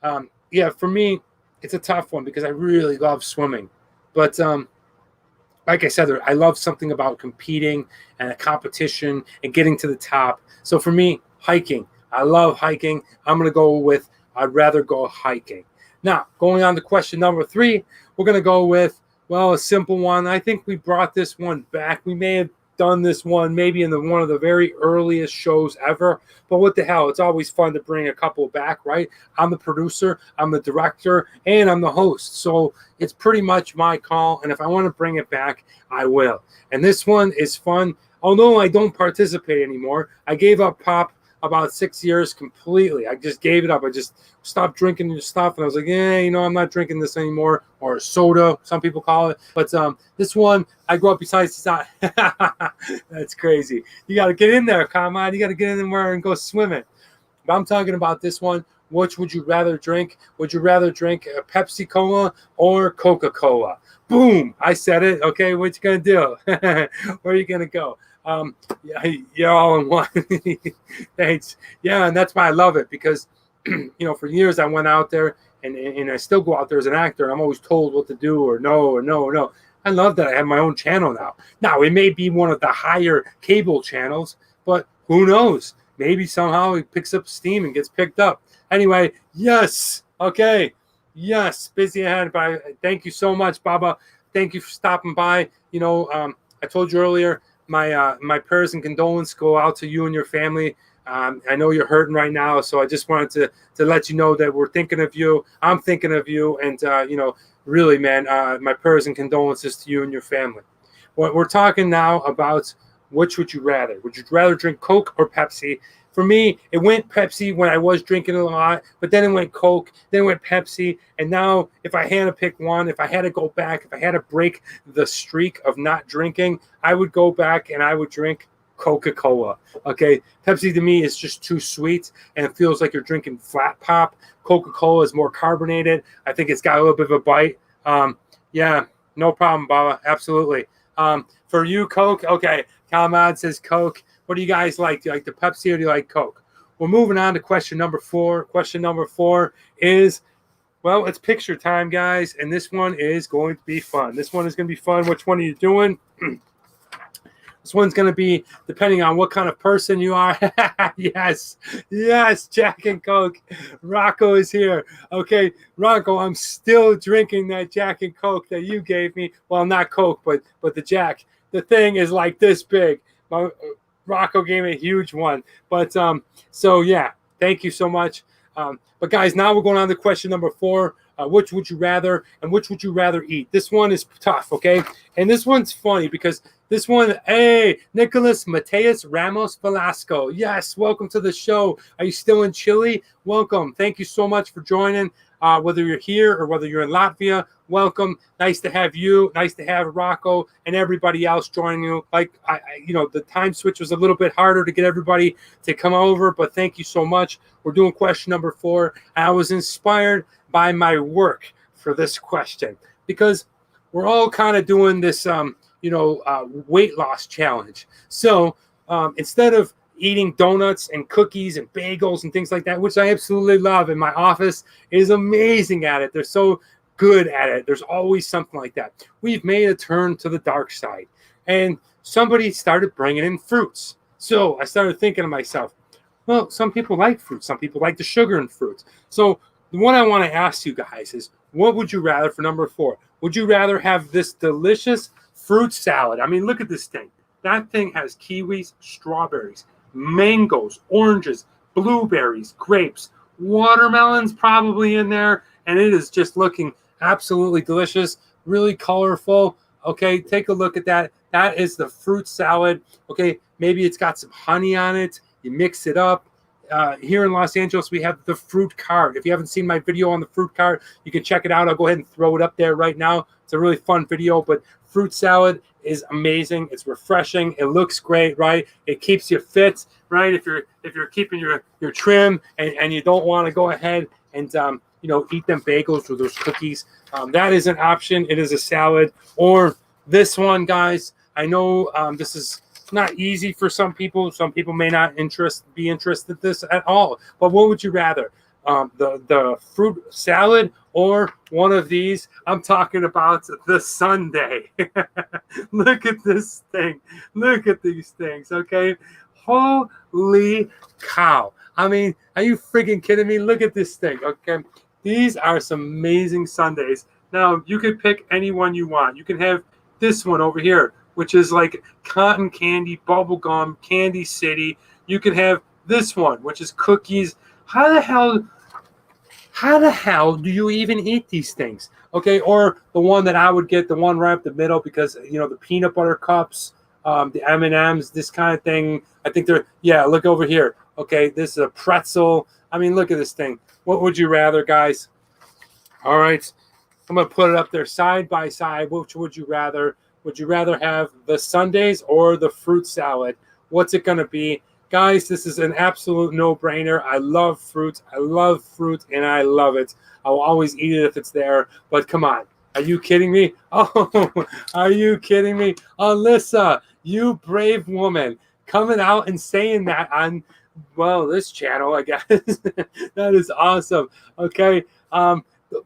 For me, it's a tough one because I really love swimming. But like I said, I love something about competing and a competition and getting to the top. So for me, hiking. I love hiking. I'm going to go with I'd rather go hiking. Now, going on to question number 3, we're going to go with, a simple one. I think we brought this one back. We may have done this one maybe in one of the very earliest shows ever, but what the hell, it's always fun to bring a couple back, right? I'm the producer, I'm the director, and I'm the host, so it's pretty much my call, and if I want to bring it back, I will. And this one is fun. Although I don't participate anymore, I gave up pop about 6 years completely. I just gave it up. I just stopped drinking the stuff, and I was like, I'm not drinking this anymore, or soda, some people call it. But this one, I grew up besides the That's crazy. You got to get in there, come on. You got to get in there and go swimming. But I'm talking about this one. Which would you rather drink? Would you rather drink a Pepsi Cola or Coca-Cola? Boom! I said it. Okay, what you gonna do? Where are you gonna go? You're all in one. Thanks. Yeah, and that's why I love it because, for years I went out there and I still go out there as an actor. And I'm always told what to do or no. I love that I have my own channel now. Now, it may be one of the higher cable channels, but who knows? Maybe somehow it picks up steam and gets picked up. Anyway, yes. Okay. Yes. Busy ahead, but thank you so much, Baba. Thank you for stopping by. I told you earlier, my prayers and condolences go out to you and your family. I know you're hurting right now, so I just wanted to let you know that we're thinking of you. I'm thinking of you, and really, man, my prayers and condolences to you and your family. We're talking now about which would you rather? Would you rather drink Coke or Pepsi? For me, it went Pepsi when I was drinking a lot, but then it went Coke, then it went Pepsi, and now if I had to pick one, if I had to go back, if I had to break the streak of not drinking, I would go back and I would drink Coca-Cola. Okay, Pepsi to me is just too sweet, and it feels like you're drinking flat pop. Coca-Cola is more carbonated. I think it's got a little bit of a bite. Yeah, no problem, Baba. Absolutely. For you, Coke. Okay, Kalmad says Coke. What do you guys like? Do you like the Pepsi or do you like Coke? We're moving on to question number 4. Question number 4 is, it's picture time, guys, and this one is going to be fun. This one is going to be fun. Which one are you doing? This one's going to be depending on what kind of person you are. Yes, Jack and Coke. Rocco is here. Okay, Rocco, I'm still drinking that Jack and Coke that you gave me. Well, not Coke, but the Jack. The thing is like this big. Rocco gave me a huge one. But so yeah, thank you so much. But guys, now we're going on to question number 4. Which would you rather, and which would you rather eat? This one is tough, okay? And this one's funny because this one, hey, Nicholas Mateus Ramos Velasco. Yes, welcome to the show. Are you still in Chile? Welcome. Thank you so much for joining. Whether you're here or whether you're in Latvia, welcome. Nice to have you. Nice to have Rocco and everybody else joining you. Like, the time switch was a little bit harder to get everybody to come over, but thank you so much. We're doing question number 4. I was inspired by my work for this question because we're all kind of doing this, weight loss challenge. So instead of eating donuts and cookies and bagels and things like that, which I absolutely love, and my office is amazing at it. They're so good at it. There's always something like that. We've made a turn to the dark side, and somebody started bringing in fruits. So I started thinking to myself, well, some people like fruit. Some people like the sugar in fruits. So what I want to ask you guys is, what would you rather for number 4? Would you rather have this delicious fruit salad? I mean, look at this thing. That thing has kiwis, strawberries, mangoes, oranges, blueberries, grapes, watermelons probably in there, and it is just looking absolutely delicious, really colorful. Okay, take a look at that. That is the fruit salad. Okay, maybe it's got some honey on it. You mix it up. Here in Los Angeles, we have the fruit cart. If you haven't seen my video on the fruit cart, you can check it out. I'll go ahead and throw it up there right now. It's a really fun video, but fruit salad is amazing. It's refreshing. It looks great, right? It keeps you fit, right? If you're keeping your trim and you don't want to go ahead and eat them bagels or those cookies, that is an option. It is a salad. Or this one, guys. I know this is not easy for some people. Some people may not be interested in this at all. But what would you rather? The fruit salad or one of these? I'm talking about the sundae. Look at this thing. Look at these things, okay? Holy cow. I mean, are you freaking kidding me? Look at this thing, okay? These are some amazing sundaes. Now, you could pick any one you want. You can have this one over here, which is like cotton candy, bubble gum, Candy City. You could have this one, which is cookies. How the hell do you even eat these things? Okay, or the one that I would get, the one right up the middle, because the peanut butter cups, the M&Ms, this kind of thing. I think look over here. Okay, this is a pretzel. I mean, look at this thing. What would you rather, guys? All right, I'm gonna put it up there side by side. Which would you rather? Would you rather have the sundaes or the fruit salad? What's it gonna be? Guys, this is an absolute no-brainer. I love fruit, and I love it. I'll always eat it if it's there, but come on. Are you kidding me? Oh, are you kidding me? Alyssa, you brave woman, coming out and saying that on, this channel, I guess. That is awesome. Okay,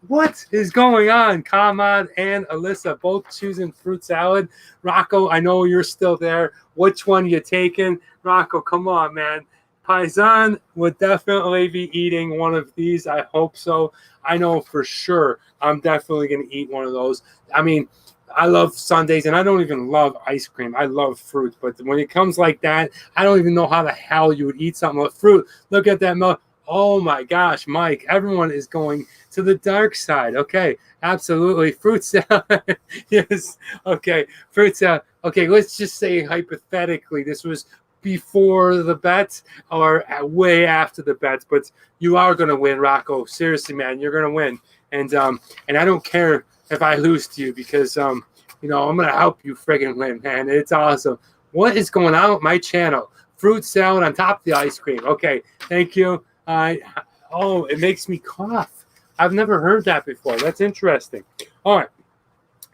what is going on? Kamad and Alyssa both choosing fruit salad. Rocco, I know you're still there. Which one you taking? Rocco, come on, man. Paisan would definitely be eating one of these. I hope so. I know for sure I'm definitely going to eat one of those. I mean, I love sundaes, and I don't even love ice cream. I love fruit. But when it comes like that, I don't even know how the hell you would eat something with fruit. Look at that milk. Oh my gosh, Mike, everyone is going to the dark side. Okay, absolutely. Fruit salad. Yes. Okay, fruit salad. Okay, let's just say hypothetically this was before the bet or way after the bet, but you are going to win, Rocco. Seriously, man, you're going to win. And I don't care if I lose to you because, I'm going to help you friggin' win, man. It's awesome. What is going on with my channel? Fruit salad on top of the ice cream. Okay, thank you. It makes me cough. I've never heard that before. That's interesting. All right.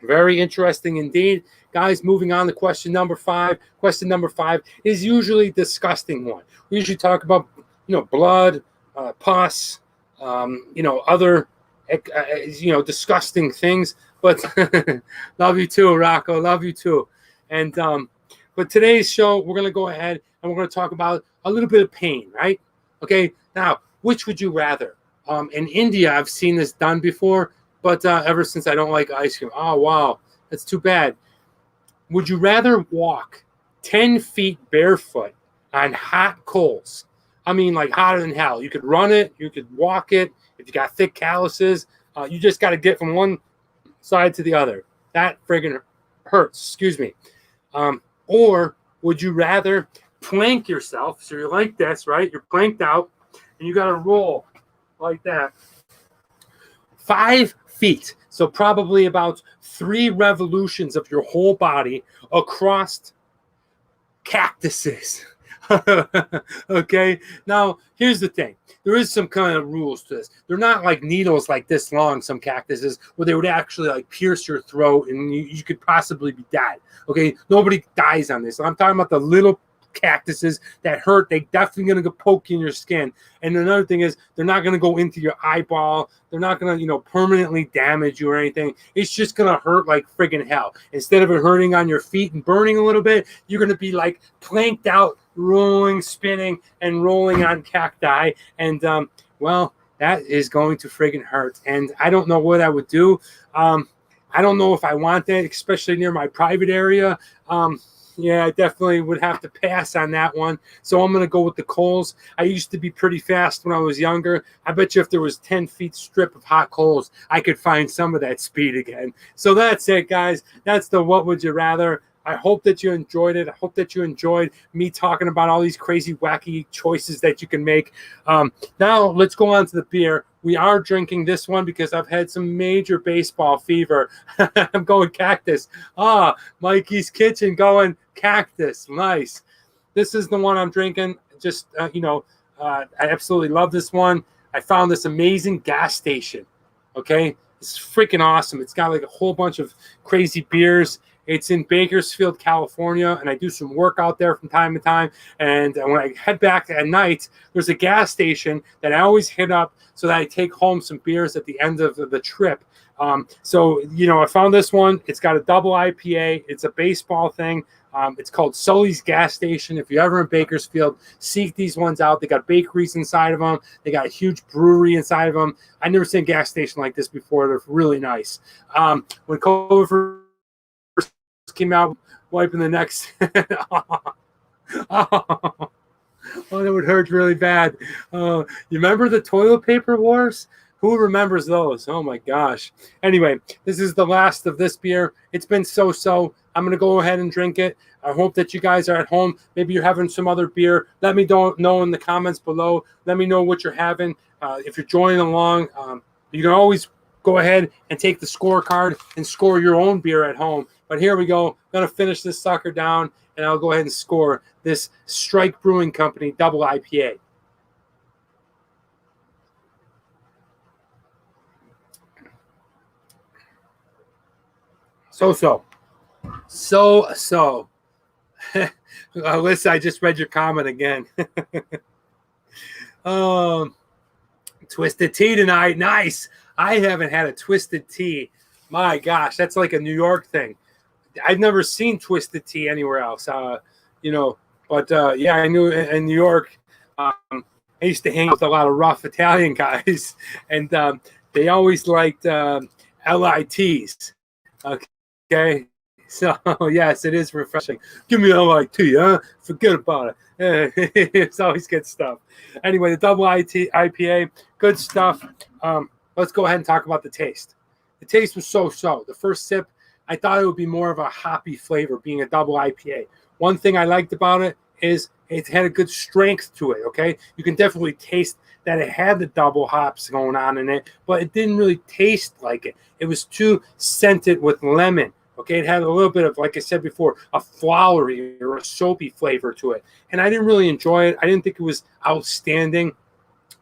Very interesting indeed. Guys, moving on to question number 5. Question number 5 is usually a disgusting one. We usually talk about, blood, pus, other, disgusting things. But love you too, Rocco. Love you too. And But today's show, we're going to go ahead and we're going to talk about a little bit of pain, right? Okay. Now, which would you rather? In India, I've seen this done before, but ever since I don't like ice cream. Oh, wow. That's too bad. Would you rather walk 10 feet barefoot on hot coals? I mean, like hotter than hell. You could run it. You could walk it. If you got thick calluses, you just got to get from one side to the other. That friggin' hurts. Excuse me. Or would you rather plank yourself? So you're like this, right? You're planked out, and you got to roll like that. 5 feet. So probably about 3 revolutions of your whole body across cactuses. Okay. Now, here's the thing. There is some kind of rules to this. They're not like needles like this long, some cactuses, where they would actually like pierce your throat and you could possibly be dead. Okay. Nobody dies on this. I'm talking about the little cactuses that hurt. They definitely going to poke you in your skin. And another thing is they're not going to go into your eyeball. They're not going to, permanently damage you or anything. It's just going to hurt like friggin' hell. Instead of it hurting on your feet and burning a little bit, you're going to be like planked out, rolling, spinning, and rolling on cacti. And, that is going to friggin' hurt. And I don't know what I would do. I don't know if I want that, especially near my private area. Yeah, I definitely would have to pass on that one. So I'm going to go with the coals. I used to be pretty fast when I was younger. I bet you if there was 10 feet strip of hot coals, I could find some of that speed again. So that's it, guys. That's the what would you rather. I hope that you enjoyed it. I hope that you enjoyed me talking about all these crazy, wacky choices that you can make. Now let's go on to the beer. We are drinking this one because I've had some major baseball fever. I'm going cactus. Mikey's Kitchen going cactus. Nice. This is the one I'm drinking. Just, I absolutely love this one. I found this amazing gas station. Okay. It's freaking awesome. It's got like a whole bunch of crazy beers. It's in Bakersfield, California, and I do some work out there from time to time. And when I head back at night, there's a gas station that I always hit up so that I take home some beers at the end of the trip. So I found this one. It's got a double IPA. It's a baseball thing. It's called Sully's Gas Station. If you're ever in Bakersfield, seek these ones out. They got bakeries inside of them. They got a huge brewery inside of them. I've never seen a gas station like this before. They're really nice. When COVID came out, wiping the necks. Oh, that would hurt really bad. You remember the toilet paper wars? Who remembers those? Oh my gosh. Anyway, this is the last of this beer. It's been so-so. I'm going to go ahead and drink it. I hope that you guys are at home. Maybe you're having some other beer. Let me know in the comments below. Let me know what you're having. If you're joining along, you can always go ahead and take the scorecard and score your own beer at home. But here we go. I'm going to finish this sucker down, and I'll go ahead and score this Strike Brewing Company double IPA. So. Alyssa, I just read your comment again. Twisted tea tonight. Nice. I haven't had a twisted tea. My gosh, that's like a New York thing. I've never seen twisted tea anywhere else. But I knew in New York, I used to hang with a lot of rough Italian guys, and they always liked LITs. Okay. So, yes, it is refreshing. Give me a LIT, huh? Forget about it. It's always good stuff. Anyway, the double IPA, good stuff. Let's go ahead and talk about the taste. The taste was so-so. The first sip, I thought it would be more of a hoppy flavor, being a double IPA. One thing I liked about it is it had a good strength to it, okay? You can definitely taste that it had the double hops going on in it, but it didn't really taste like it. It was too scented with lemon. Okay, it had a little bit of, like I said before, a flowery or a soapy flavor to it. And I didn't really enjoy it. I didn't think it was outstanding.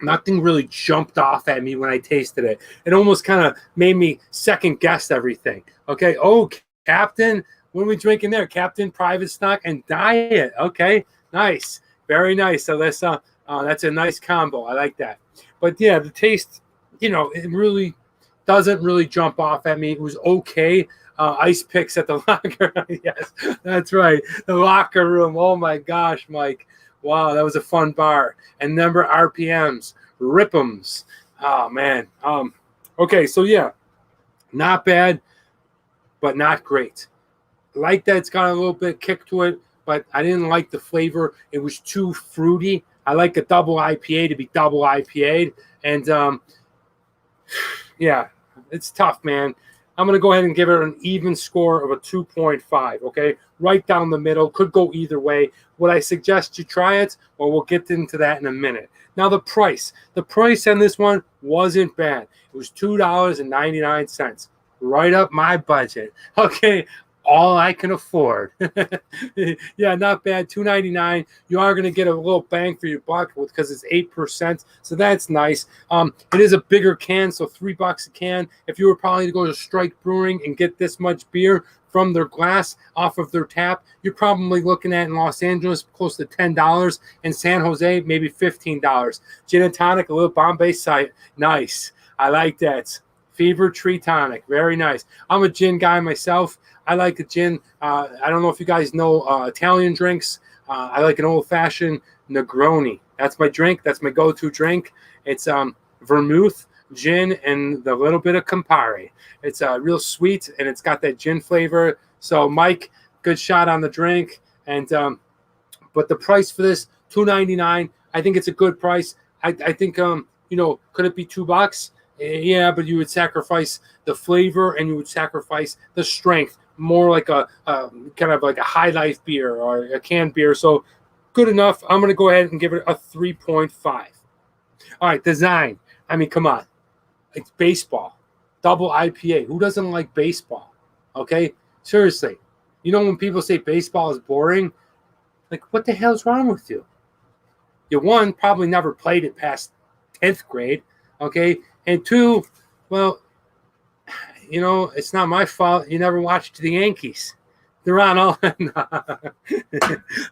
Nothing really jumped off at me when I tasted it. It almost kind of made me second guess everything. Okay, oh, Captain, what are we drinking there? Captain, Private Stock, and Diet. Okay, nice. Very nice. So that's a nice combo. I like that. But yeah, the taste, it really doesn't really jump off at me. It was okay. ice picks at the locker. Yes, that's right. The locker room. Oh my gosh, Mike. Wow, that was a fun bar. And number RPMs, Rip'ems. Oh man. Okay, so yeah, not bad, but not great. Like that, it's got a little bit of kick to it, but I didn't like the flavor. It was too fruity. I like a double IPA to be double IPA'd, and yeah, it's tough, man. I'm going to go ahead and give it an even score of a 2.5, okay? Right down the middle. Could go either way. Would I suggest you try it? Well, we'll get into that in a minute. Now, the price. The price on this one wasn't bad. It was $2.99. Right up my budget. Okay, all I can afford. Yeah, not bad. $2.99. You are going to get a little bang for your buck because it's 8%, so that's nice. It is a bigger can, so $3 a can. If you were probably to go to Strike Brewing and get this much beer from their glass off of their tap, you're probably looking at in Los Angeles close to $10. In San Jose, maybe $15. Gin and tonic, a little Bombay site. Nice. I like that. Fever Tree Tonic. Very nice. I'm a gin guy myself. I like a gin. I don't know if you guys know Italian drinks. I like an old-fashioned Negroni. That's my drink. That's my go-to drink. It's vermouth, gin, and the little bit of Campari. It's real sweet, and it's got that gin flavor. So, Mike, good shot on the drink. And but the price for this, $2.99. I think it's a good price. I think could it be $2? Yeah, but you would sacrifice the flavor and you would sacrifice the strength, more like a kind of like a high life beer or a canned beer. So good enough. I'm going to go ahead and give it a 3.5. All right, design. I mean, come on. It's baseball. Double IPA. Who doesn't like baseball? Okay? Seriously. You know when people say baseball is boring? Like, what the hell's wrong with you? You, one, probably never played it past 10th grade. Okay? And two, well, it's not my fault. You never watched the Yankees. They're on all.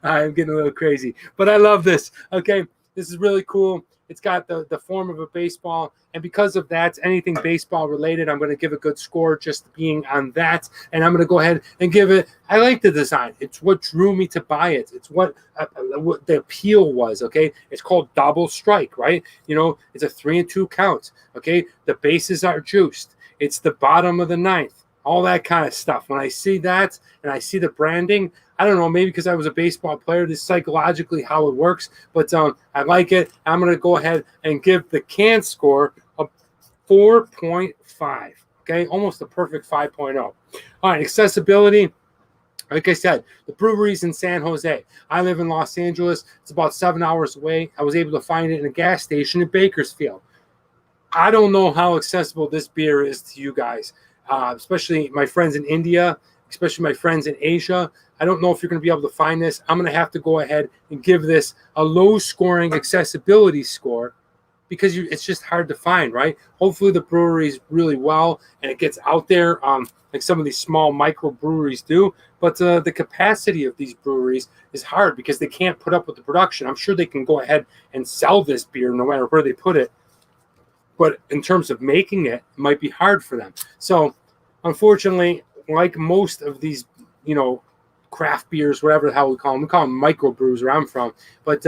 I'm getting a little crazy, but I love this. Okay, this is really cool. It's got the form of a baseball, and because of that, anything baseball related, I'm going to give a good score just being on that. And I'm going to go ahead and give it. I like the design. It's what drew me to buy it. It's what the appeal was. Okay, it's called Double Strike, right? It's a 3 and 2 count. Okay, the bases are juiced. It's the bottom of the ninth. All that kind of stuff. When I see that and I see the branding, I don't know, maybe because I was a baseball player, this is psychologically how it works, but I like it. I'm going to go ahead and give the can score a 4.5, okay? Almost a perfect 5.0. All right, accessibility. Like I said, the brewery's in San Jose. I live in Los Angeles. It's about 7 hours away. I was able to find it in a gas station in Bakersfield. I don't know how accessible this beer is to you guys, especially my friends in India, especially my friends in Asia. I don't know if you're going to be able to find this. I'm going to have to go ahead and give this a low-scoring accessibility score because it's just hard to find, right? Hopefully the brewery's really well and it gets out there like some of these small microbreweries do. But the capacity of these breweries is hard because they can't put up with the production. I'm sure they can go ahead and sell this beer no matter where they put it. But in terms of making it, it might be hard for them. So, unfortunately, like most of these, craft beers, whatever the hell we call them microbrews where I'm from. But,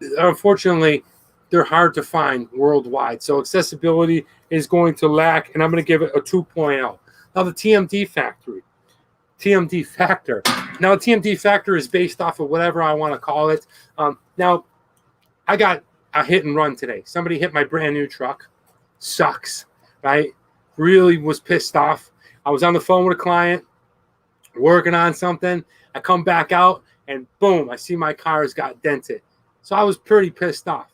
unfortunately, they're hard to find worldwide. So, accessibility is going to lack, and I'm going to give it a 2.0. Now, the TMD factor. Now, the TMD factor is based off of whatever I want to call it. Now, I got a hit and run today. Somebody hit my brand new truck. Sucks, right? Really was pissed off. I was on the phone with a client, working on something. I come back out, and boom, I see my car's got dented. So I was pretty pissed off.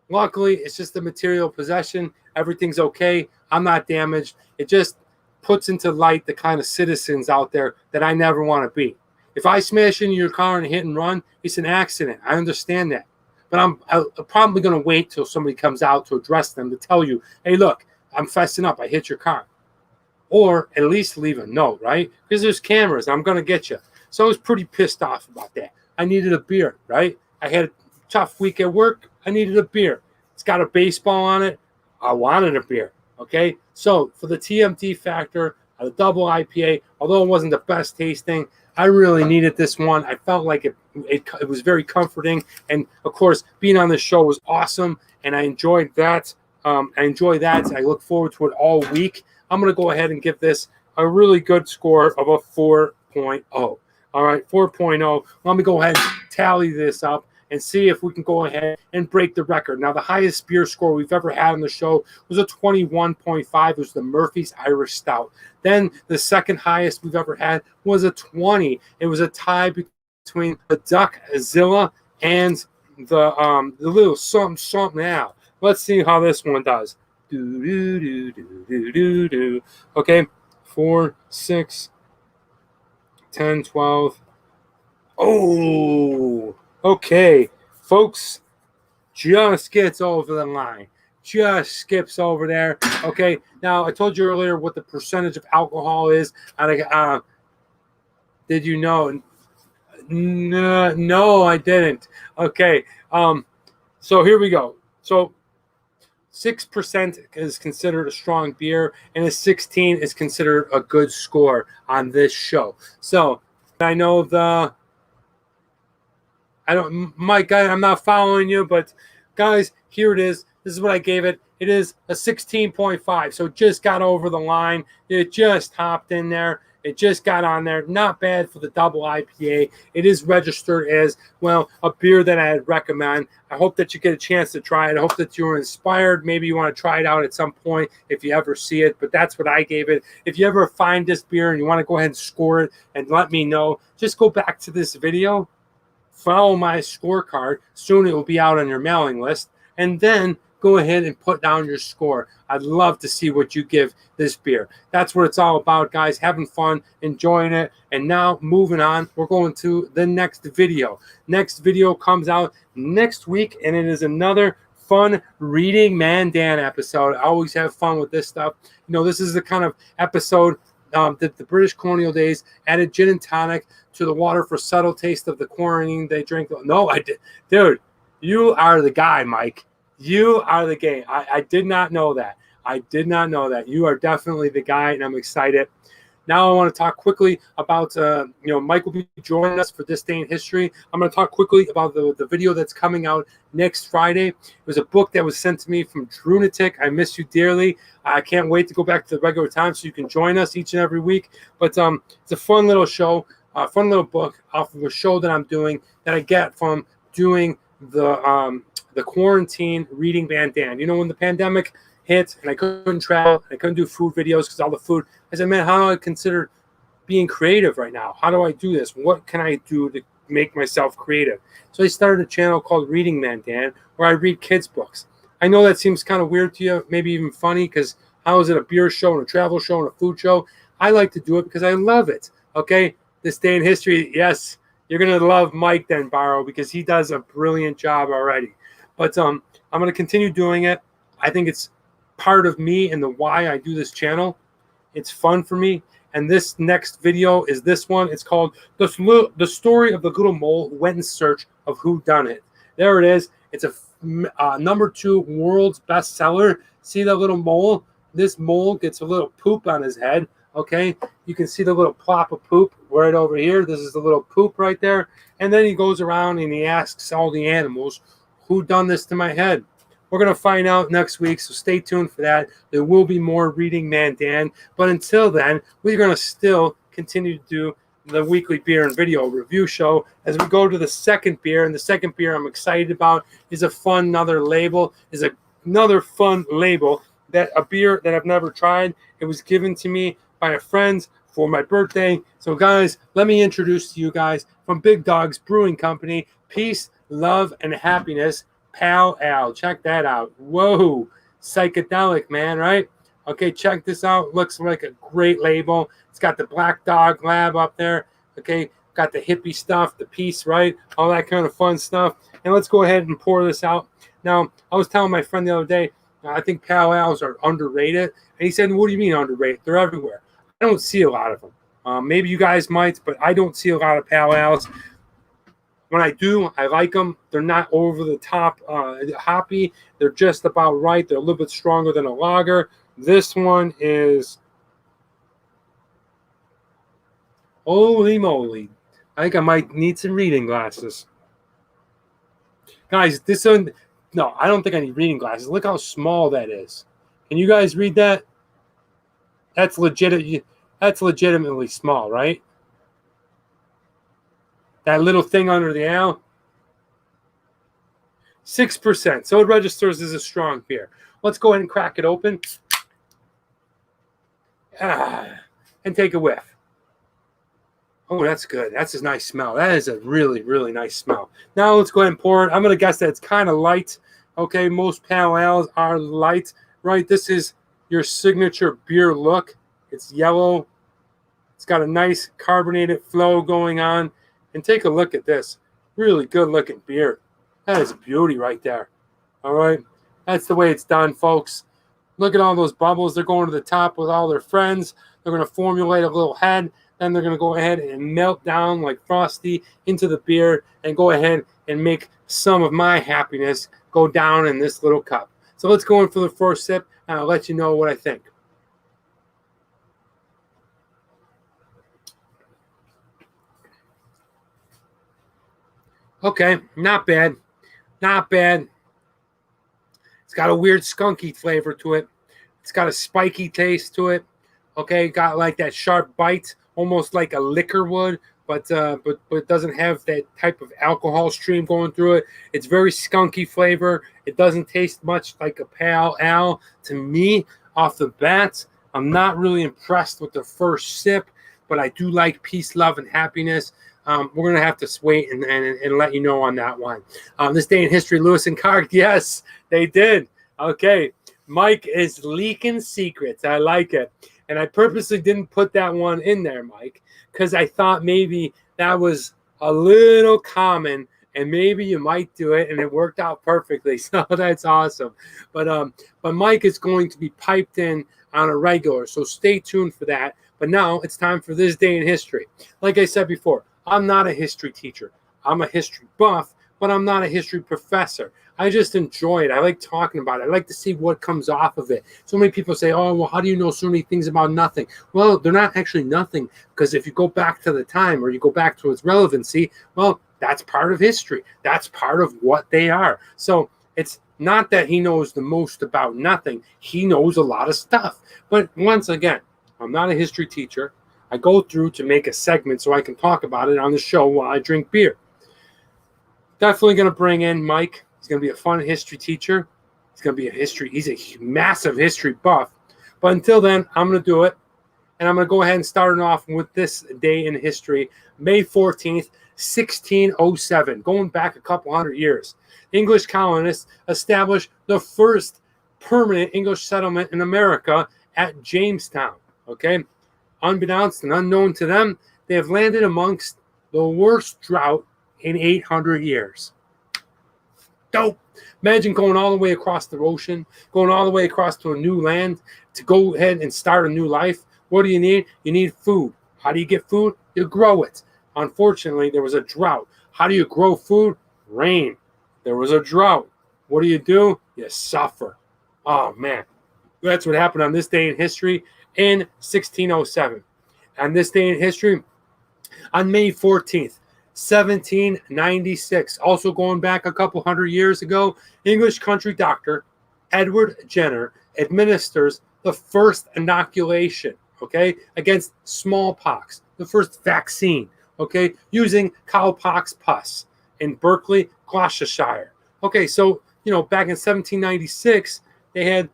Luckily, it's just a material possession. Everything's okay. I'm not damaged. It just puts into light the kind of citizens out there that I never want to be. If I smash into your car and hit and run, it's an accident. I understand that. But I'm probably going to wait till somebody comes out to address them to tell you, hey, look, I'm fessing up. I hit your car. Or at least leave a note, right? Because there's cameras. I'm going to get you. So I was pretty pissed off about that. I needed a beer, right? I had a tough week at work. I needed a beer. It's got a baseball on it. I wanted a beer. Okay, so for the TMT factor, the double IPA, although it wasn't the best tasting, I really needed this one. I felt like it was very comforting, and of course, being on this show was awesome, and I enjoyed that. I look forward to it all week. I'm going to go ahead and give this a really good score of a 4.0. All right, 4.0. Let me go ahead and tally this up and see if we can go ahead and break the record. Now, the highest beer score we've ever had on the show was a 21.5. It was the Murphy's Irish Stout. Then the second highest we've ever had was a 20. It was a tie between the Duck Zilla and the little something now. Let's see how this one does. Okay, 4, 6, 10, 12. Oh, okay, folks, just gets over the line. Just skips over there. Okay, now I told you earlier what the percentage of alcohol is. Did you know? No, I didn't. Okay, so here we go. So 6% is considered a strong beer, and a 16 is considered a good score on this show. So I know Mike, I'm not following you, but guys, here it is. This is what I gave it. It is a 16.5, so it just got over the line. It just hopped in there. It just got on there. Not bad for the double IPA. It is registered as, well, a beer that I'd recommend. I hope that you get a chance to try it. I hope that you were inspired. Maybe you want to try it out at some point if you ever see it, but that's what I gave it. If you ever find this beer and you want to go ahead and score it and let me know, just go back to this video, follow my scorecard. Soon it will be out on your mailing list, and then go ahead and put down your score. I'd love to see what you give this beer. That's what it's all about, guys. Having fun, enjoying it. And now, moving on, we're going to the next video. Next video comes out next week, and it is another fun reading Mandan episode. I always have fun with this stuff. You know, this is the kind of episode that the British colonial days added gin and tonic to the water for subtle taste of the quarantine they drink. No, I did. Dude, you are the guy, Mike. You are the game. I did not know that. I did not know that. You are definitely the guy, and I'm excited. Now I want to talk quickly about, Mike will be joining us for This Day in History. I'm going to talk quickly about the video that's coming out next Friday. It was a book that was sent to me from Drunatic. I miss you dearly. I can't wait to go back to the regular time so you can join us each and every week. But it's a fun little show, a fun little book off of a show that I'm doing that I get from doing the quarantine reading Mandan. You know, when the pandemic hit and I couldn't travel, I couldn't do food videos because all the food, I said, man, how do I consider being creative right now? How do I do this? What can I do to make myself creative? So I started a channel called Reading Mandan, where I read kids' books. I know that seems kind of weird to you, maybe even funny, because how is it a beer show and a travel show and a food show? I like to do it because I love it. Okay, This Day in History, yes, you're going to love Mike Denbaro because he does a brilliant job already. But I'm going to continue doing it. I think it's part of me and the why I do this channel. It's fun for me. And this next video is this one. It's called The Story of the Little Mole Who Went in Search of Who Done It. There it is. It's a #2 world's bestseller. See that little mole? This mole gets a little poop on his head. Okay, you can see the little plop of poop right over here. This is the little poop right there. And then he goes around and he asks all the animals, who done this to my head? We're going to find out next week, so stay tuned for that. There will be more Reading Mandan, but until then, we're going to still continue to do the weekly beer and video review show as we go to the second beer. And the second beer I'm excited about is another fun label, that a beer that I've never tried. It was given to me by a friend for my birthday. So guys, let me introduce to you guys from Big Dogs Brewing Company, Peace, Love, and Happiness, Pal Ale. Check that out. Whoa, psychedelic, man, right? Okay, check this out. Looks like a great label. It's got the Black Dog Lab up there. Okay, got the hippie stuff, the peace, right? All that kind of fun stuff. And let's go ahead and pour this out. Now, I was telling my friend the other day, I think Pal Ales are underrated. And he said, what do you mean underrated? They're everywhere. I don't see a lot of them. Maybe you guys might, but I don't see a lot of Pal Ales. When I do, I like them. They're not over the top hoppy. They're just about right. They're a little bit stronger than a lager. This one is, holy moly. I think I might need some reading glasses. Guys, this one, no, I don't think I need reading glasses. Look how small that is. Can you guys read that? That's legit. That's legitimately small, right? That little thing under the L. 6%. So it registers as a strong beer. Let's go ahead and crack it open. And take a whiff. Oh, that's good. That's a nice smell. That is a really, really nice smell. Now let's go ahead and pour it. I'm going to guess that it's kind of light. Okay, most pale ales are light, right? This is your signature beer look. It's yellow. It's got a nice carbonated flow going on. And take a look at this. Really good looking beer. That is a beauty right there. All right. That's the way it's done, folks. Look at all those bubbles. They're going to the top with all their friends. They're going to formulate a little head. Then they're going to go ahead and melt down like frosty into the beer and go ahead and make some of my happiness go down in this little cup. So let's go in for the first sip, and I'll let you know what I think. Okay, not bad. Not bad. It's got a weird skunky flavor to it. It's got a spiky taste to it. Okay, got like that sharp bite, almost like a liquor would, but it doesn't have that type of alcohol stream going through it. It's very skunky flavor. It doesn't taste much like a pale ale to me off the bat. I'm not really impressed with the first sip, but I do like peace, love, and happiness. We're going to have to wait and let you know on that one. This day in history, Lewis and Clark, yes, they did. Okay, Mike is leaking secrets. I like it. And I purposely didn't put that one in there, Mike, because I thought maybe that was a little common and maybe you might do it, and it worked out perfectly. So that's awesome. But Mike is going to be piped in on a regular, so stay tuned for that. But now it's time for this day in history. Like I said before, I'm not a history teacher. I'm a history buff, but I'm not a history professor. I just enjoy it. I like talking about it. I like to see what comes off of it. So many people say, oh, well, how do you know so many things about nothing? Well, they're not actually nothing, because if you go back to the time or you go back to its relevancy, well, that's part of history. That's part of what they are. So it's not that he knows the most about nothing. He knows a lot of stuff. But once again, I'm not a history teacher. I go through to make a segment so I can talk about it on the show while I drink beer. Definitely going to bring in Mike. He's going to be a fun history teacher. He's going to be he's a massive history buff. But until then, I'm going to do it. And I'm going to go ahead and start it off with this day in history, May 14th, 1607, going back a couple hundred years. English colonists established the first permanent English settlement in America at Jamestown. Okay? Unbeknownst and unknown to them, they have landed amongst the worst drought in 800 years. Dope. Imagine going all the way across the ocean, going all the way across to a new land to go ahead and start a new life. What do you need? You need food. How do you get food? You grow it. Unfortunately, there was a drought. How do you grow food? Rain. There was a drought. What do? You suffer. Oh, man. That's what happened on this day in history in 1607. On this day in history, on May 14th, 1796, also going back a couple hundred years ago, English country doctor Edward Jenner administers the first inoculation, okay, against smallpox, the first vaccine, okay, using cowpox pus in Berkeley, Gloucestershire. Okay, so, back in 1796, they had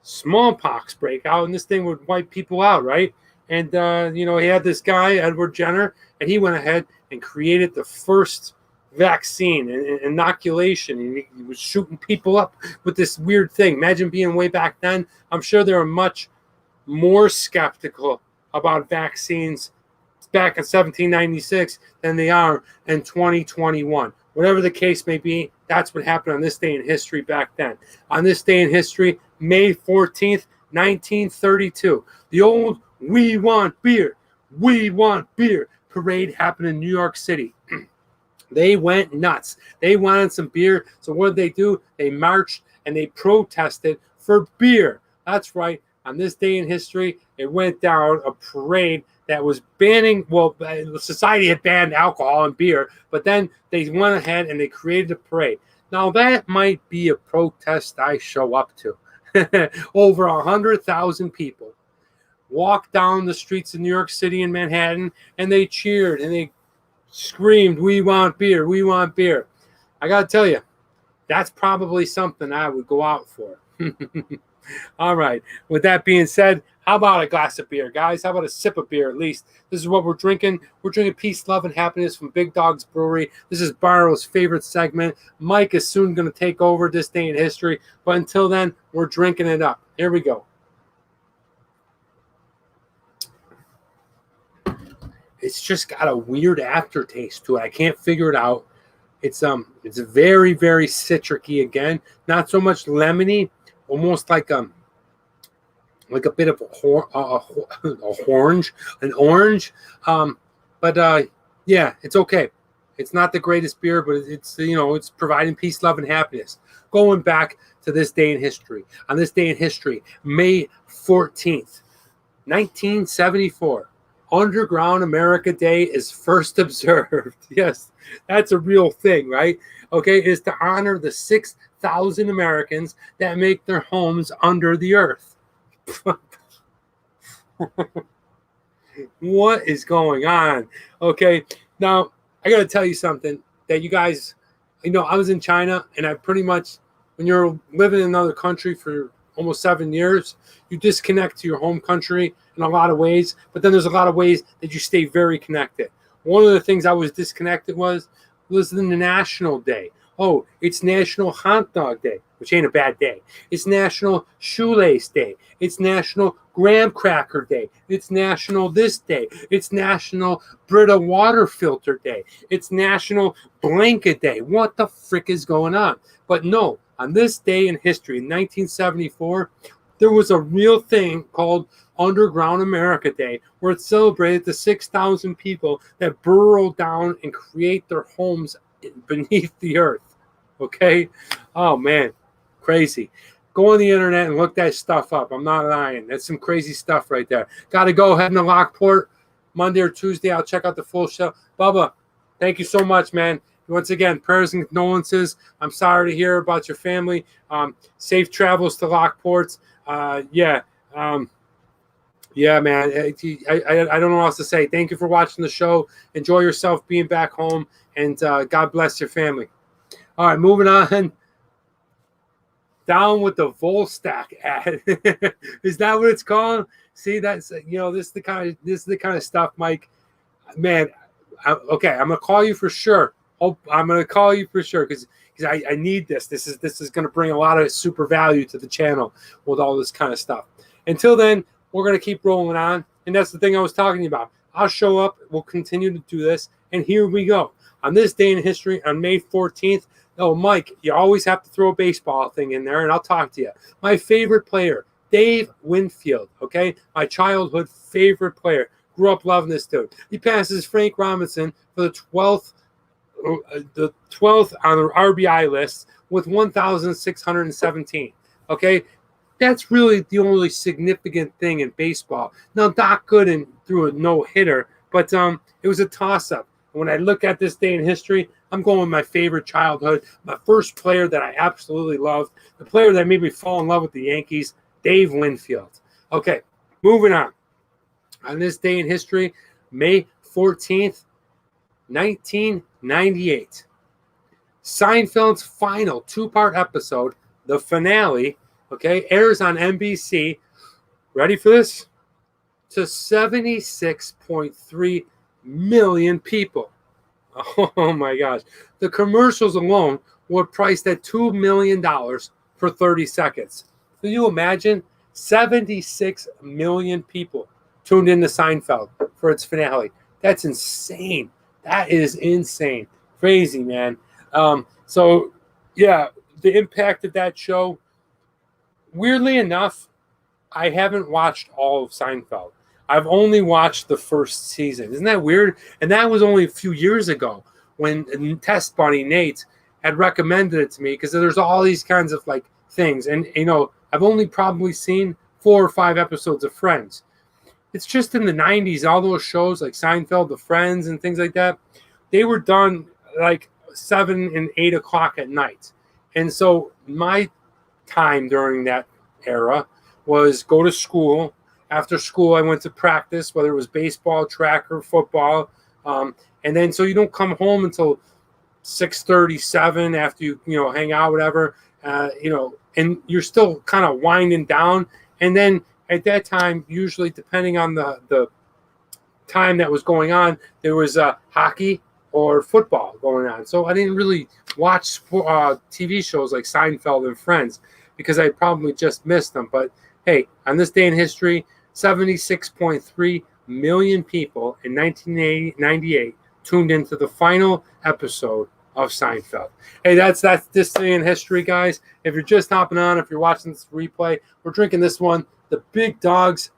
smallpox breakout, and this thing would wipe people out, right? And, he had this guy, Edward Jenner, and he went ahead and created the first vaccine and inoculation. And he was shooting people up with this weird thing. Imagine being way back then. I'm sure they were much more skeptical about vaccines back in 1796 than they are in 2021. Whatever the case may be, that's what happened on this day in history back then. On this day in history, May 14th, 1932, the old "We Want Beer, We Want Beer" parade happened in New York City. They went nuts. They wanted some beer. So what did they do? They marched and they protested for beer. That's right. On this day in history, it went down a parade that was banning, well, society had banned alcohol and beer, but then they went ahead and they created a parade. Now, that might be a protest I show up to. Over 100,000 people walked down the streets of New York City and Manhattan, and they cheered and they screamed, "We want beer, we want beer." I got to tell you, that's probably something I would go out for. All right. With that being said, how about a glass of beer, guys? How about a sip of beer at least? This is what we're drinking. We're drinking Peace, Love, and Happiness from Big Dog's Brewery. This is Barrow's favorite segment. Mike is soon going to take over this day in history. But until then, we're drinking it up. Here we go. It's just got a weird aftertaste to it. I can't figure it out. It's very, very citric-y again. Not so much lemony. Almost like a bit of an orange. But yeah, it's okay. It's not the greatest beer, but it's providing peace, love, and happiness. Going back to this day in history. On this day in history, May 14th, 1974, Underground America Day is first observed. Yes, that's a real thing, right? Okay, it is to honor the 6,000 Americans that make their homes under the earth. What is going on? Okay, now I got to tell you something that you guys, I was in China, and I pretty much, when you're living in another country for almost 7 years, you disconnect to your home country in a lot of ways, but then there's a lot of ways that you stay very connected. One of the things I was disconnected was the National Day. Oh, it's National Hot Dog Day, which ain't a bad day. It's National Shoelace Day. It's National Graham Cracker Day. It's National this day. It's National Brita Water Filter Day. It's National Blanket Day. What the frick is going on? But no, on this day in history, in 1974, there was a real thing called Underground America Day, where it celebrated the 6,000 people that burrow down and create their homes beneath the earth. Okay? Oh, man. Crazy. Go on the internet and look that stuff up. I'm not lying. That's some crazy stuff right there. Got to go heading to Lockport Monday or Tuesday. I'll check out the full show. Bubba, thank you so much, man. Once again, prayers and condolences. I'm sorry to hear about your family. Safe travels to Lockport. Yeah, man. I don't know what else to say. Thank you for watching the show. Enjoy yourself being back home, and God bless your family. All right, moving on. Down with the Volstack ad. Is that what it's called? See, that's this is the kind of stuff, Mike. Man, okay, I'm gonna call you for sure. I'm gonna call you for sure because I need this. This is gonna bring a lot of super value to the channel with all this kind of stuff. Until then, we're gonna keep rolling on, and that's the thing I was talking about. I'll show up. We'll continue to do this, and here we go. On this day in history, on May 14th. Oh, Mike, you always have to throw a baseball thing in there, and I'll talk to you. My favorite player, Dave Winfield, okay? My childhood favorite player. Grew up loving this dude. He passes Frank Robinson for the 12th on the RBI list with 1,617, okay? That's really the only significant thing in baseball. Now, Doc Gooden threw a no-hitter, but it was a toss-up. When I look at this day in history, I'm going with my favorite childhood, my first player that I absolutely loved, the player that made me fall in love with the Yankees, Dave Winfield. Okay, moving on. On this day in history, May 14th, 1998. Seinfeld's final two-part episode, the finale, okay, airs on NBC. Ready for this? To 76.3 million people. Oh my gosh. The commercials alone were priced at $2 million for 30 seconds. Can you imagine? 76 million people tuned into Seinfeld for its finale. That's insane. That is insane. Crazy, man. So, yeah, the impact of that show, weirdly enough, I haven't watched all of Seinfeld. I've only watched the first season. Isn't that weird? And that was only a few years ago when Test Bunny Nate had recommended it to me because there's all these kinds of like things. And, I've only probably seen 4 or 5 episodes of Friends. It's just in the 90s, all those shows like Seinfeld, The Friends, and things like that, they were done like 7 and 8 o'clock at night. And so my time during that era was go to school. After school, I went to practice, whether it was baseball, track, or football. And then so you don't come home until 6:37 after you hang out, whatever, and you're still kind of winding down. And then at that time, usually depending on the time that was going on, there was hockey or football going on. So I didn't really watch TV shows like Seinfeld and Friends because I probably just missed them. But hey, on this day in history, 76.3 million people in 1998 tuned into the final episode of Seinfeld. Hey, that's this day in history, guys. If you're just hopping on, if you're watching this replay, we're drinking this one. The Big Dogs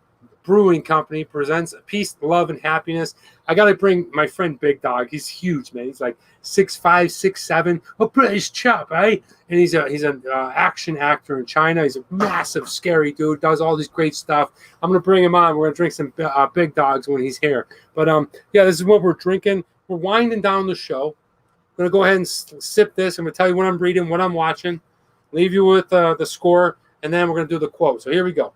Brewing Company presents Peace, Love, and Happiness. I got to bring my friend Big Dog. He's huge, man. He's like 6'5", 6'7", a British chap, eh? And he's an action actor in China. He's a massive, scary dude, does all this great stuff. I'm going to bring him on. We're going to drink some Big Dogs when he's here. But, yeah, this is what we're drinking. We're winding down the show. I'm going to go ahead and sip this. I'm going to tell you what I'm reading, what I'm watching, leave you with the score, and then we're going to do the quote. So here we go.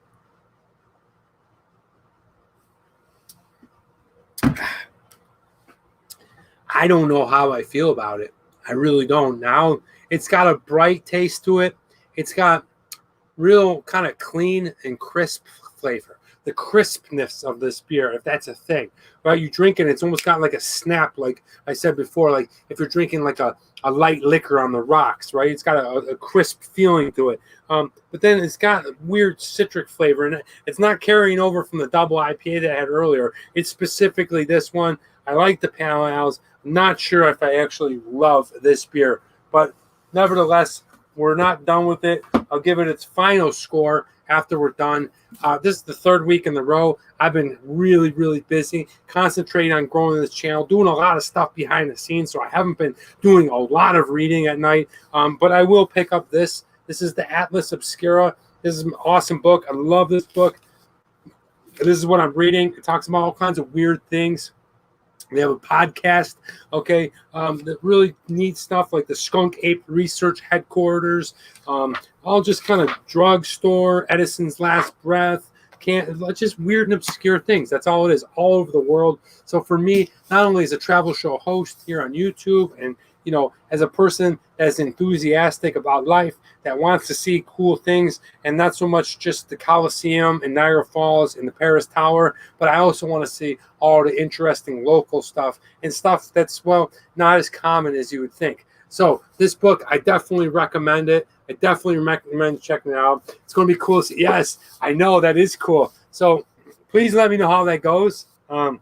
I don't know how I feel about it. I really don't. Now it's got a bright taste to it. It's got real kind of clean and crisp flavor. The crispness of this beer, if that's a thing, right? You drink it, it's almost got like a snap, like I said before, like if you're drinking like a light liquor on the rocks, right? It's got a crisp feeling to it. But then it's got a weird citric flavor, and it's not carrying over from the double IPA that I had earlier. It's specifically this one. I like the pale ales. I'm not sure if I actually love this beer, but nevertheless, we're not done with it. I'll give it its final score after we're done. This is the 3rd week in a row. I've been really, really busy, concentrating on growing this channel, doing a lot of stuff behind the scenes, so I haven't been doing a lot of reading at night, but I will pick up this. This is the Atlas Obscura. This is an awesome book. I love this book. This is what I'm reading. It talks about all kinds of weird things. They have a podcast, okay, that really neat stuff like the Skunk Ape Research Headquarters, all just kind of drugstore, Edison's Last Breath, just weird and obscure things. That's all it is, all over the world. So for me, not only as a travel show host here on YouTube and, as a person that's enthusiastic about life, that wants to see cool things, and not so much just the Coliseum and Niagara Falls and the Paris Tower, but I also want to see all the interesting local stuff and stuff that's, well, not as common as you would think. So this book, I definitely recommend it. I definitely recommend checking it out. It's going to be cool. Yes, I know, that is cool. So please let me know how that goes. The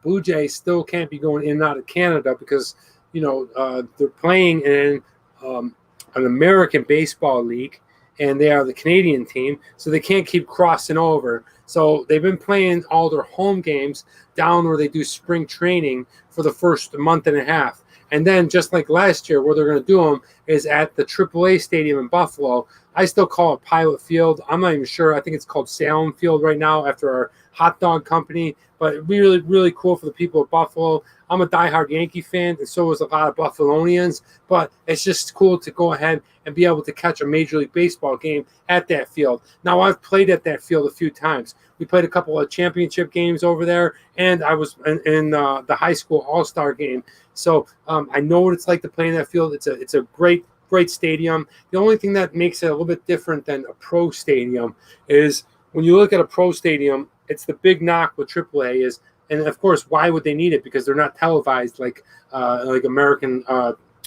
Blue Jays still can't be going in and out of Canada because, they're playing in an American baseball league, and they are the Canadian team, so they can't keep crossing over. So they've been playing all their home games down where they do spring training for the first month and a half. And then just like last year, where they're going to do them is at the AAA stadium in Buffalo. I still call it Pilot Field. I'm not even sure. I think it's called Salem Field right now after our hot dog company. But really, really cool for the people of Buffalo. I'm a diehard Yankee fan, and so is a lot of Buffalonians. But it's just cool to go ahead and be able to catch a Major League Baseball game at that field. Now, I've played at that field a few times. We played a couple of championship games over there, and I was in the high school all-star game. So I know what it's like to play in that field. It's a great stadium. The only thing that makes it a little bit different than a pro stadium is when you look at a pro stadium, it's the big knock with AAA is, and of course, why would they need it? Because they're not televised like American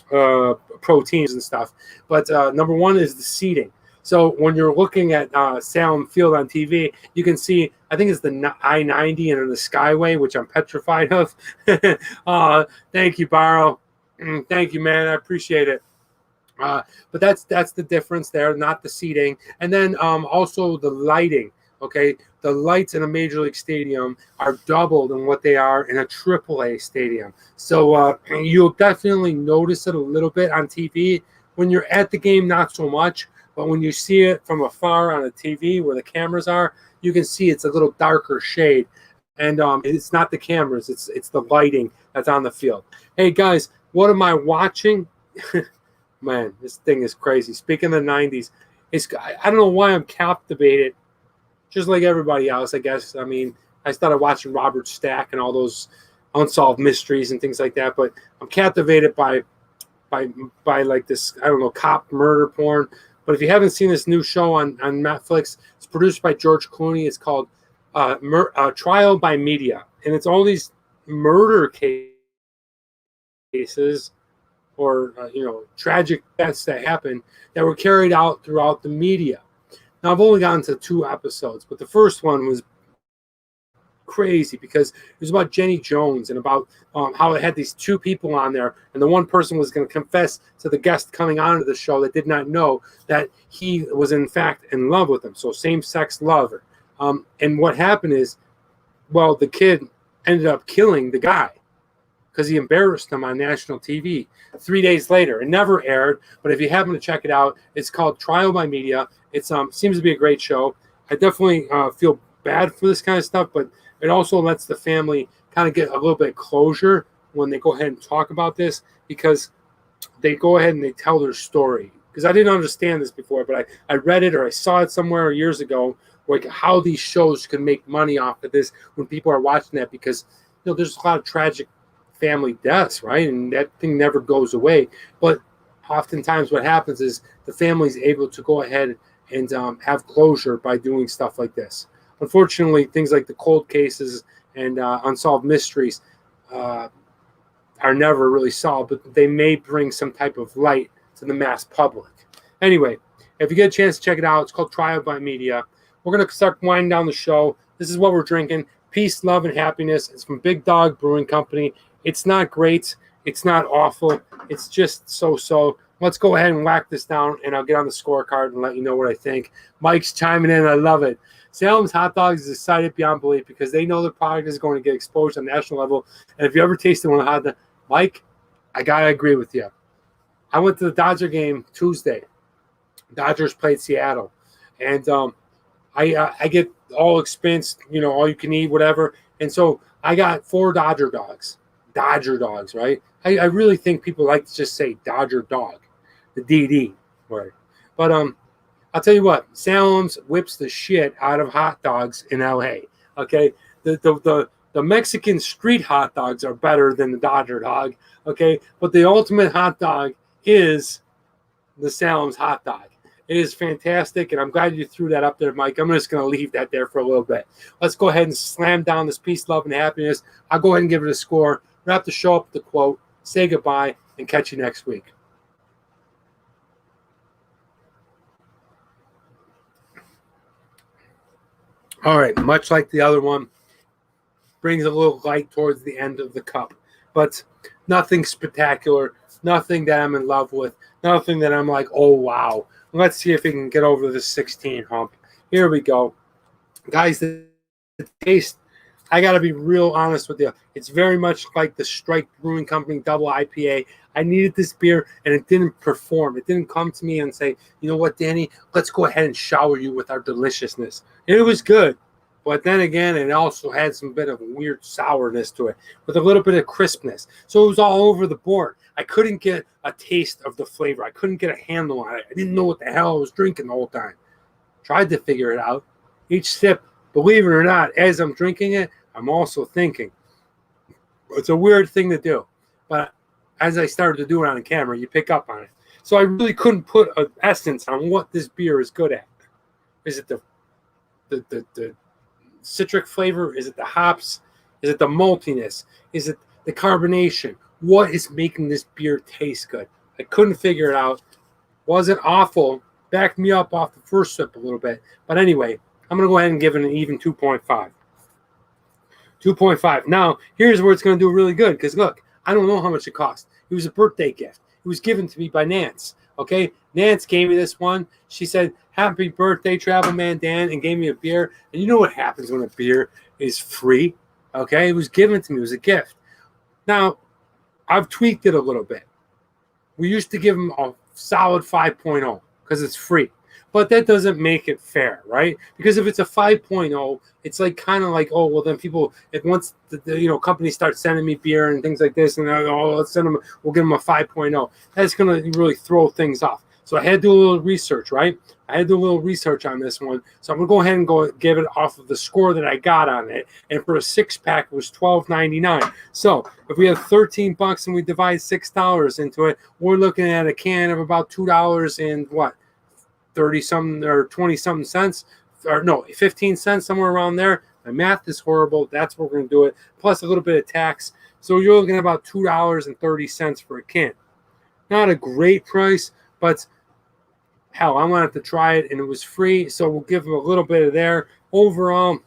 pro teams and stuff. But number one is the seating. So when you're looking at Salem Field on TV, you can see, I think it's the I-90 and the Skyway, which I'm petrified of. Thank you, Barrow. Thank you, man. I appreciate it. But that's the difference there, not the seating. And then also the lighting. Okay, the lights in a Major League Stadium are double than what they are in a AAA stadium. So you'll definitely notice it a little bit on TV. When you're at the game, not so much. But when you see it from afar on a TV where the cameras are, you can see it's a little darker shade. And it's not the cameras, it's the lighting that's on the field. Hey guys, what am I watching? Man, this thing is crazy. Speaking of the 90s, I don't know why I'm captivated, just like everybody else, I guess. I mean, I started watching Robert Stack and all those unsolved mysteries and things like that, but I'm captivated by like this, I don't know, cop murder porn. But if you haven't seen this new show on Netflix, it's produced by George Clooney. It's called Trial by Media, and it's all these murder cases or tragic deaths that happen that were carried out throughout the media. Now I've only gotten to 2 episodes, but the first one was crazy because it was about Jenny Jones and about how it had these 2 people on there, and the one person was going to confess to the guest coming onto the show that did not know that he was in fact in love with them. So same-sex love. And what happened is, well, the kid ended up killing the guy because he embarrassed him on national TV 3 days later. It never aired, but if you happen to check it out, it's called Trial by Media. It seems to be a great show. I definitely feel bad for this kind of stuff, but it also lets the family kind of get a little bit of closure when they go ahead and talk about this, because they go ahead and they tell their story. Because I didn't understand this before, but I read it or I saw it somewhere years ago, like how these shows can make money off of this when people are watching that, because there's a lot of tragic family deaths, right? And that thing never goes away. But oftentimes what happens is the family's able to go ahead and have closure by doing stuff like this. Unfortunately, things like the cold cases and unsolved mysteries are never really solved, but they may bring some type of light to the mass public. Anyway, if you get a chance to check it out, it's called Trial by Media. We're going to start winding down the show. This is what we're drinking. Peace, love, and happiness. It's from Big Dog Brewing Company. It's not great. It's not awful. It's just so-so. Let's go ahead and whack this down, and I'll get on the scorecard and let you know what I think. Mike's chiming in. I love it. Salem's Hot Dogs is excited beyond belief because they know the product is going to get exposed on a national level. And if you ever tasted one of the hot dogs, Mike, I got to agree with you. I went to the Dodger game Tuesday. Dodgers played Seattle. And I get all expense, all you can eat, whatever. And so I got 4 Dodger dogs. Dodger dogs, right? I really think people like to just say Dodger dog, the DD word. But I'll tell you what, Salem's whips the shit out of hot dogs in LA. Okay, the Mexican street hot dogs are better than the Dodger dog. Okay, but the ultimate hot dog is the Salem's hot dog. It is fantastic, and I'm glad you threw that up there, Mike. I'm just going to leave that there for a little bit. Let's go ahead and slam down this peace, love, and happiness. I'll go ahead and give it a score, wrap the show up with the quote, say goodbye, and catch you next week. All right, much like the other one, brings a little light towards the end of the cup, but nothing spectacular, nothing that I'm in love with, nothing that I'm like, oh, wow. Let's see if we can get over the 16 hump. Here we go. Guys, the taste, I got to be real honest with you. It's very much like the Strike Brewing Company Double IPA. I needed this beer, and it didn't perform. It didn't come to me and say, you know what, Danny, let's go ahead and shower you with our deliciousness. It was good, but then again, it also had some bit of weird sourness to it with a little bit of crispness. So it was all over the board. I couldn't get a taste of the flavor. I couldn't get a handle on it. I didn't know what the hell I was drinking the whole time. Tried to figure it out. Each sip, believe it or not, as I'm drinking it, I'm also thinking. It's a weird thing to do. But as I started to do it on the camera, you pick up on it. So I really couldn't put an essence on what this beer is good at. Is it the citric flavor? Is it the hops? Is it the maltiness? Is it the carbonation? What is making this beer taste good? I couldn't figure it out. Wasn't awful. Backed me up off the first sip a little bit. But anyway, I'm going to go ahead and give it an even 2.5. 2.5. Now, here's where it's going to do really good. Because, look, I don't know how much it cost. It was a birthday gift. It was given to me by Nance. Okay? Nance gave me this one. She said, happy birthday, Travel Man Dan, and gave me a beer. And you know what happens when a beer is free? Okay? It was given to me. It was a gift. Now, I've tweaked it a little bit. We used to give them a solid 5.0 because it's free. But that doesn't make it fair, right? Because if it's a 5.0, it's like kind of like, oh, well, then people, if once the companies start sending me beer and things like this, and oh, let's send them, we'll give them a 5.0. That's going to really throw things off. So I had to do a little research, right? I had to do a little research on this one. So I'm going to go ahead and go give it off of the score that I got on it. And for a 6-pack, it was $12.99. So if we have $13 and we divide $6 into it, we're looking at a can of about $2 and what? 30 something or 20 something cents, or no, 15 cents, somewhere around there. My math is horrible. That's what we're going to do it, plus a little bit of tax. So you're looking at about $2.30 for a can. Not a great price, but hell, I wanted to try it and it was free, so we'll give them a little bit of there. Overall,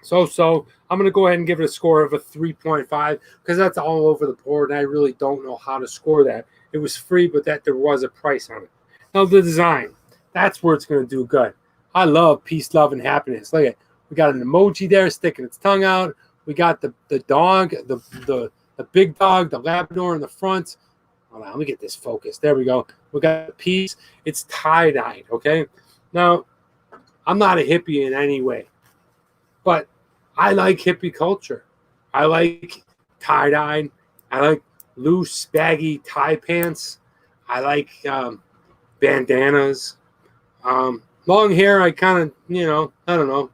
so I'm going to go ahead and give it a score of a 3.5 because that's all over the board, and I really don't know how to score that. It was free, but that there was a price on it. Now the design, that's where it's going to do good. I love peace, love, and happiness. Look at, we got an emoji there sticking its tongue out. We got the dog, the big dog, the Labrador in the front. Hold on, let me get this focused. There we go. We got the piece. It's tie-dyed, okay? Now, I'm not a hippie in any way, but I like hippie culture. I like tie-dyed. I like loose, baggy tie pants. I like bandanas. Long hair, I kind of, I don't know.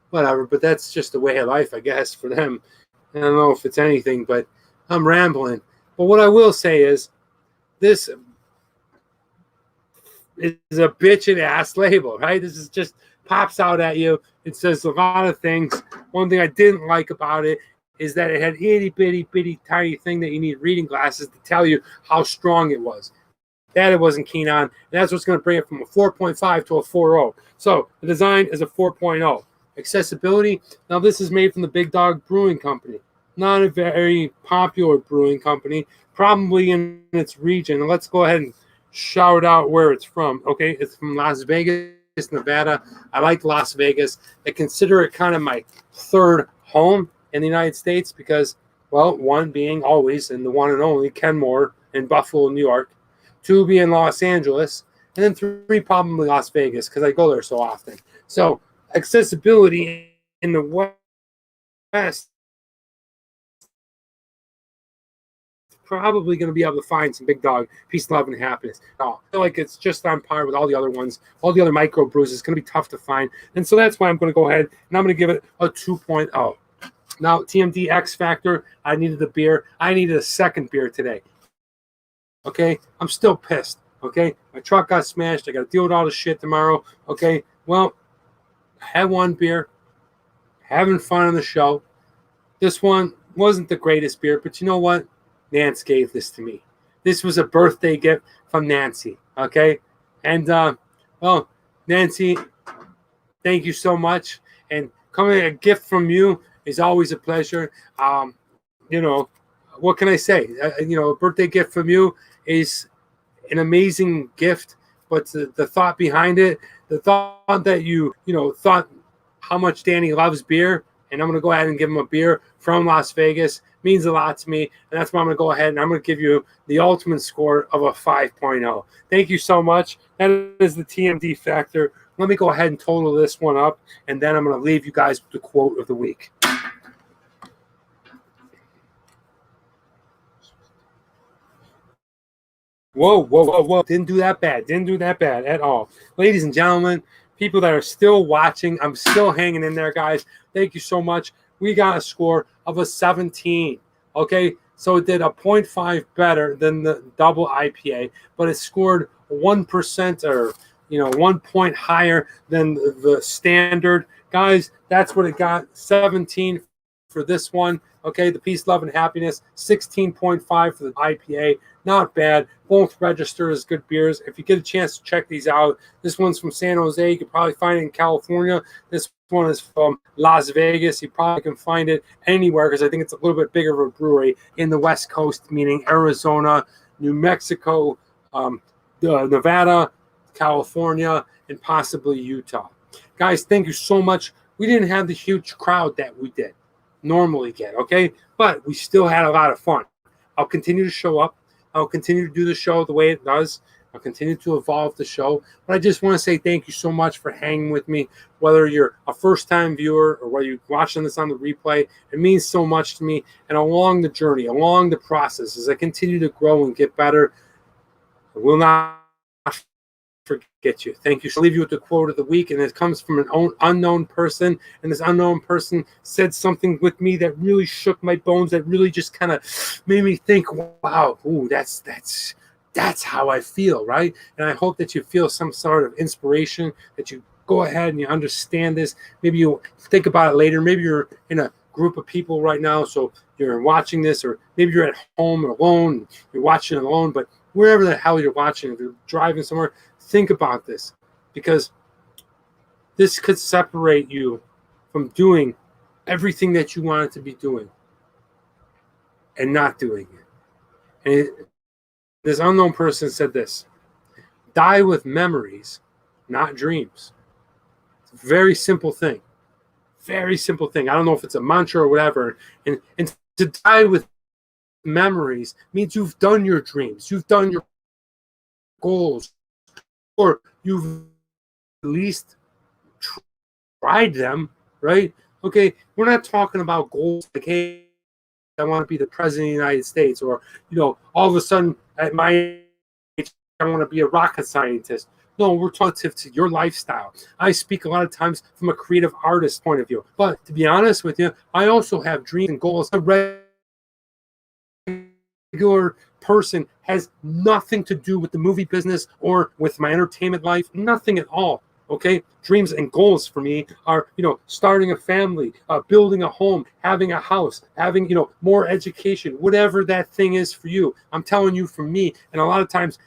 Whatever, but that's just the way of life, I guess, for them. I don't know if it's anything, but I'm rambling. But what I will say is this is a bitch and ass label, right? This is just pops out at you. It says a lot of things. One thing I didn't like about it is that it had itty bitty tiny thing that you need reading glasses to tell you how strong it was. That it wasn't keen on. And that's what's going to bring it from a 4.5 to a 4.0. So the design is a 4.0. Accessibility. Now this is made from the Big Dog Brewing Company. Not a very popular brewing company, probably in its region. And let's go ahead and shout out where it's from. Okay, it's from Las Vegas, Nevada. I like Las Vegas. I consider it kind of my third home in the United States because, well, one being always and the one and only Kenmore in Buffalo, New York. 2 being Los Angeles. And then 3 probably Las Vegas because I go there so often. So accessibility in the West, probably going to be able to find some Big Dog, peace, love, and happiness. I feel like it's just on par with all the other ones. All the other micro brews is going to be tough to find. And so that's why I'm going to go ahead and I'm going to give it a 2.0. Now, TMD X Factor, I needed the beer. I needed a second beer today. Okay? I'm still pissed. Okay? My truck got smashed. I got to deal with all this shit tomorrow. Okay? Well, I had one beer. Having fun on the show. This one wasn't the greatest beer, but you know what? Nance gave this to me. This was a birthday gift from Nancy, okay? And, well, Nancy, thank you so much. And coming a gift from you is always a pleasure. What can I say? A birthday gift from you is an amazing gift, but the thought behind it, the thought that you thought how much Danny loves beer, and I'm going to go ahead and give him a beer from Las Vegas, means a lot to me, and that's why I'm going to go ahead and I'm going to give you the ultimate score of a 5.0. Thank you so much. That is the TMD Factor. Let me go ahead and total this one up, and then I'm going to leave you guys with the quote of the week. Whoa. Didn't do that bad at all. Ladies and gentlemen, people that are still watching, I'm still hanging in there, guys. Thank you so much. We got a score of a 17. Okay, so it did a 0.5 better than the double IPA, but it scored 1% or 1 point higher than the standard. Guys, that's what it got. 17 for this one. Okay, the peace, love, and happiness. 16.5 for the IPA. Not bad. Both register as good beers. If you get a chance to check these out, this one's from San Jose. You could probably find it in California. This one is from Las Vegas. You probably can find it anywhere because I think it's a little bit bigger of a brewery in the West Coast, meaning Arizona, New Mexico, Nevada, California, and possibly Utah. Guys, thank you so much. We didn't have the huge crowd that we did normally get, okay? But we still had a lot of fun. I'll continue to show up. I'll continue to do the show the way it does. I'll continue to evolve the show. But I just want to say thank you so much for hanging with me. Whether you're a first-time viewer or whether you're watching this on the replay, it means so much to me. And along the journey, along the process, as I continue to grow and get better, I will not forget you. Thank you. I'll leave you with the quote of the week, and it comes from an unknown person. And this unknown person said something with me that really shook my bones, that really just kind of made me think, wow, ooh, that's how I feel, right? And I hope that you feel some sort of inspiration, that you go ahead and you understand this. Maybe you think about it later. Maybe you're in a group of people right now, so you're watching this, or maybe you're at home alone, you're watching it alone, but wherever the hell you're watching, if you're driving somewhere, think about this, because this could separate you from doing everything that you wanted to be doing and not doing it. And this unknown person said this: die with memories, not dreams. It's a very simple thing. Very simple thing. I don't know if it's a mantra or whatever. And to die with memories means you've done your dreams, you've done your goals, or you've at least tried them, right? Okay, we're not talking about goals like, hey, I want to be the president of the United States, or, all of a sudden at my age, I want to be a rocket scientist. No, we're talking to your lifestyle. I speak a lot of times from a creative artist point of view. But to be honest with you, I also have dreams and goals. A regular person has nothing to do with the movie business or with my entertainment life. Nothing at all. Okay, dreams and goals for me are, starting a family, building a home, having a house, having, more education, whatever that thing is for you. I'm telling you, for me, and a lot of times,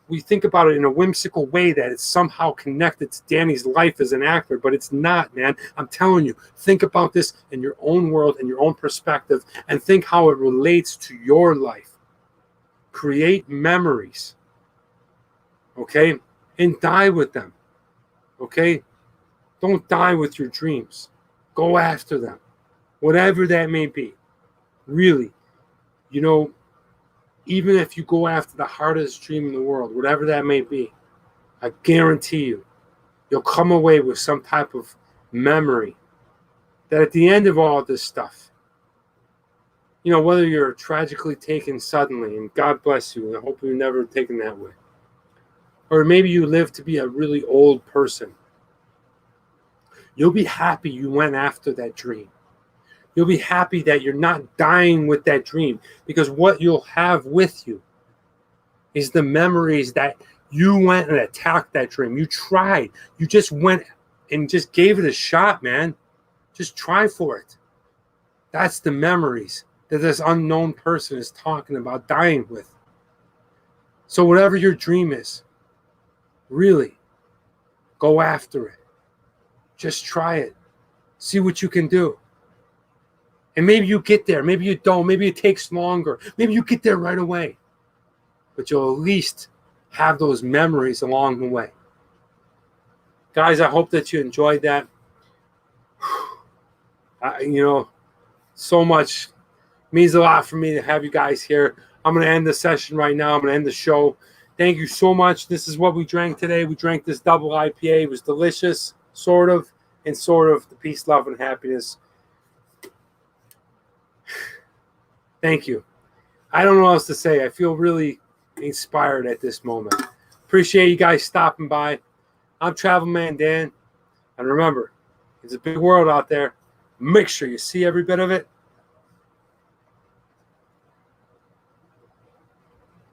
we think about it in a whimsical way that it's somehow connected to Danny's life as an actor, but it's not, man. I'm telling you, think about this in your own world and your own perspective, and think how it relates to your life. Create memories, okay, and die with them. Okay? Don't die with your dreams. Go after them. Whatever that may be. Really. Even if you go after the hardest dream in the world, whatever that may be, I guarantee you'll come away with some type of memory that at the end of all this stuff, whether you're tragically taken suddenly, and God bless you, and I hope you're never taken that way, or maybe you live to be a really old person, you'll be happy you went after that dream. You'll be happy that you're not dying with that dream, because what you'll have with you is the memories that you went and attacked that dream. You tried. You just went and just gave it a shot, man. Just try for it. That's the memories that this unknown person is talking about dying with. So whatever your dream is, really, go after it. Just try it. See what you can do. And maybe you get there. Maybe you don't. Maybe it takes longer. Maybe you get there right away. But you'll at least have those memories along the way. Guys, I hope that you enjoyed that. So much means a lot for me to have you guys here. I'm going to end the session right now. I'm going to end the show. Thank you so much. This is what we drank today. We drank this double IPA. It was delicious, sort of, and sort of the peace, love, and happiness. Thank you. I don't know what else to say. I feel really inspired at this moment. Appreciate you guys stopping by. I'm Travel Man Dan. And remember, it's a big world out there. Make sure you see every bit of it.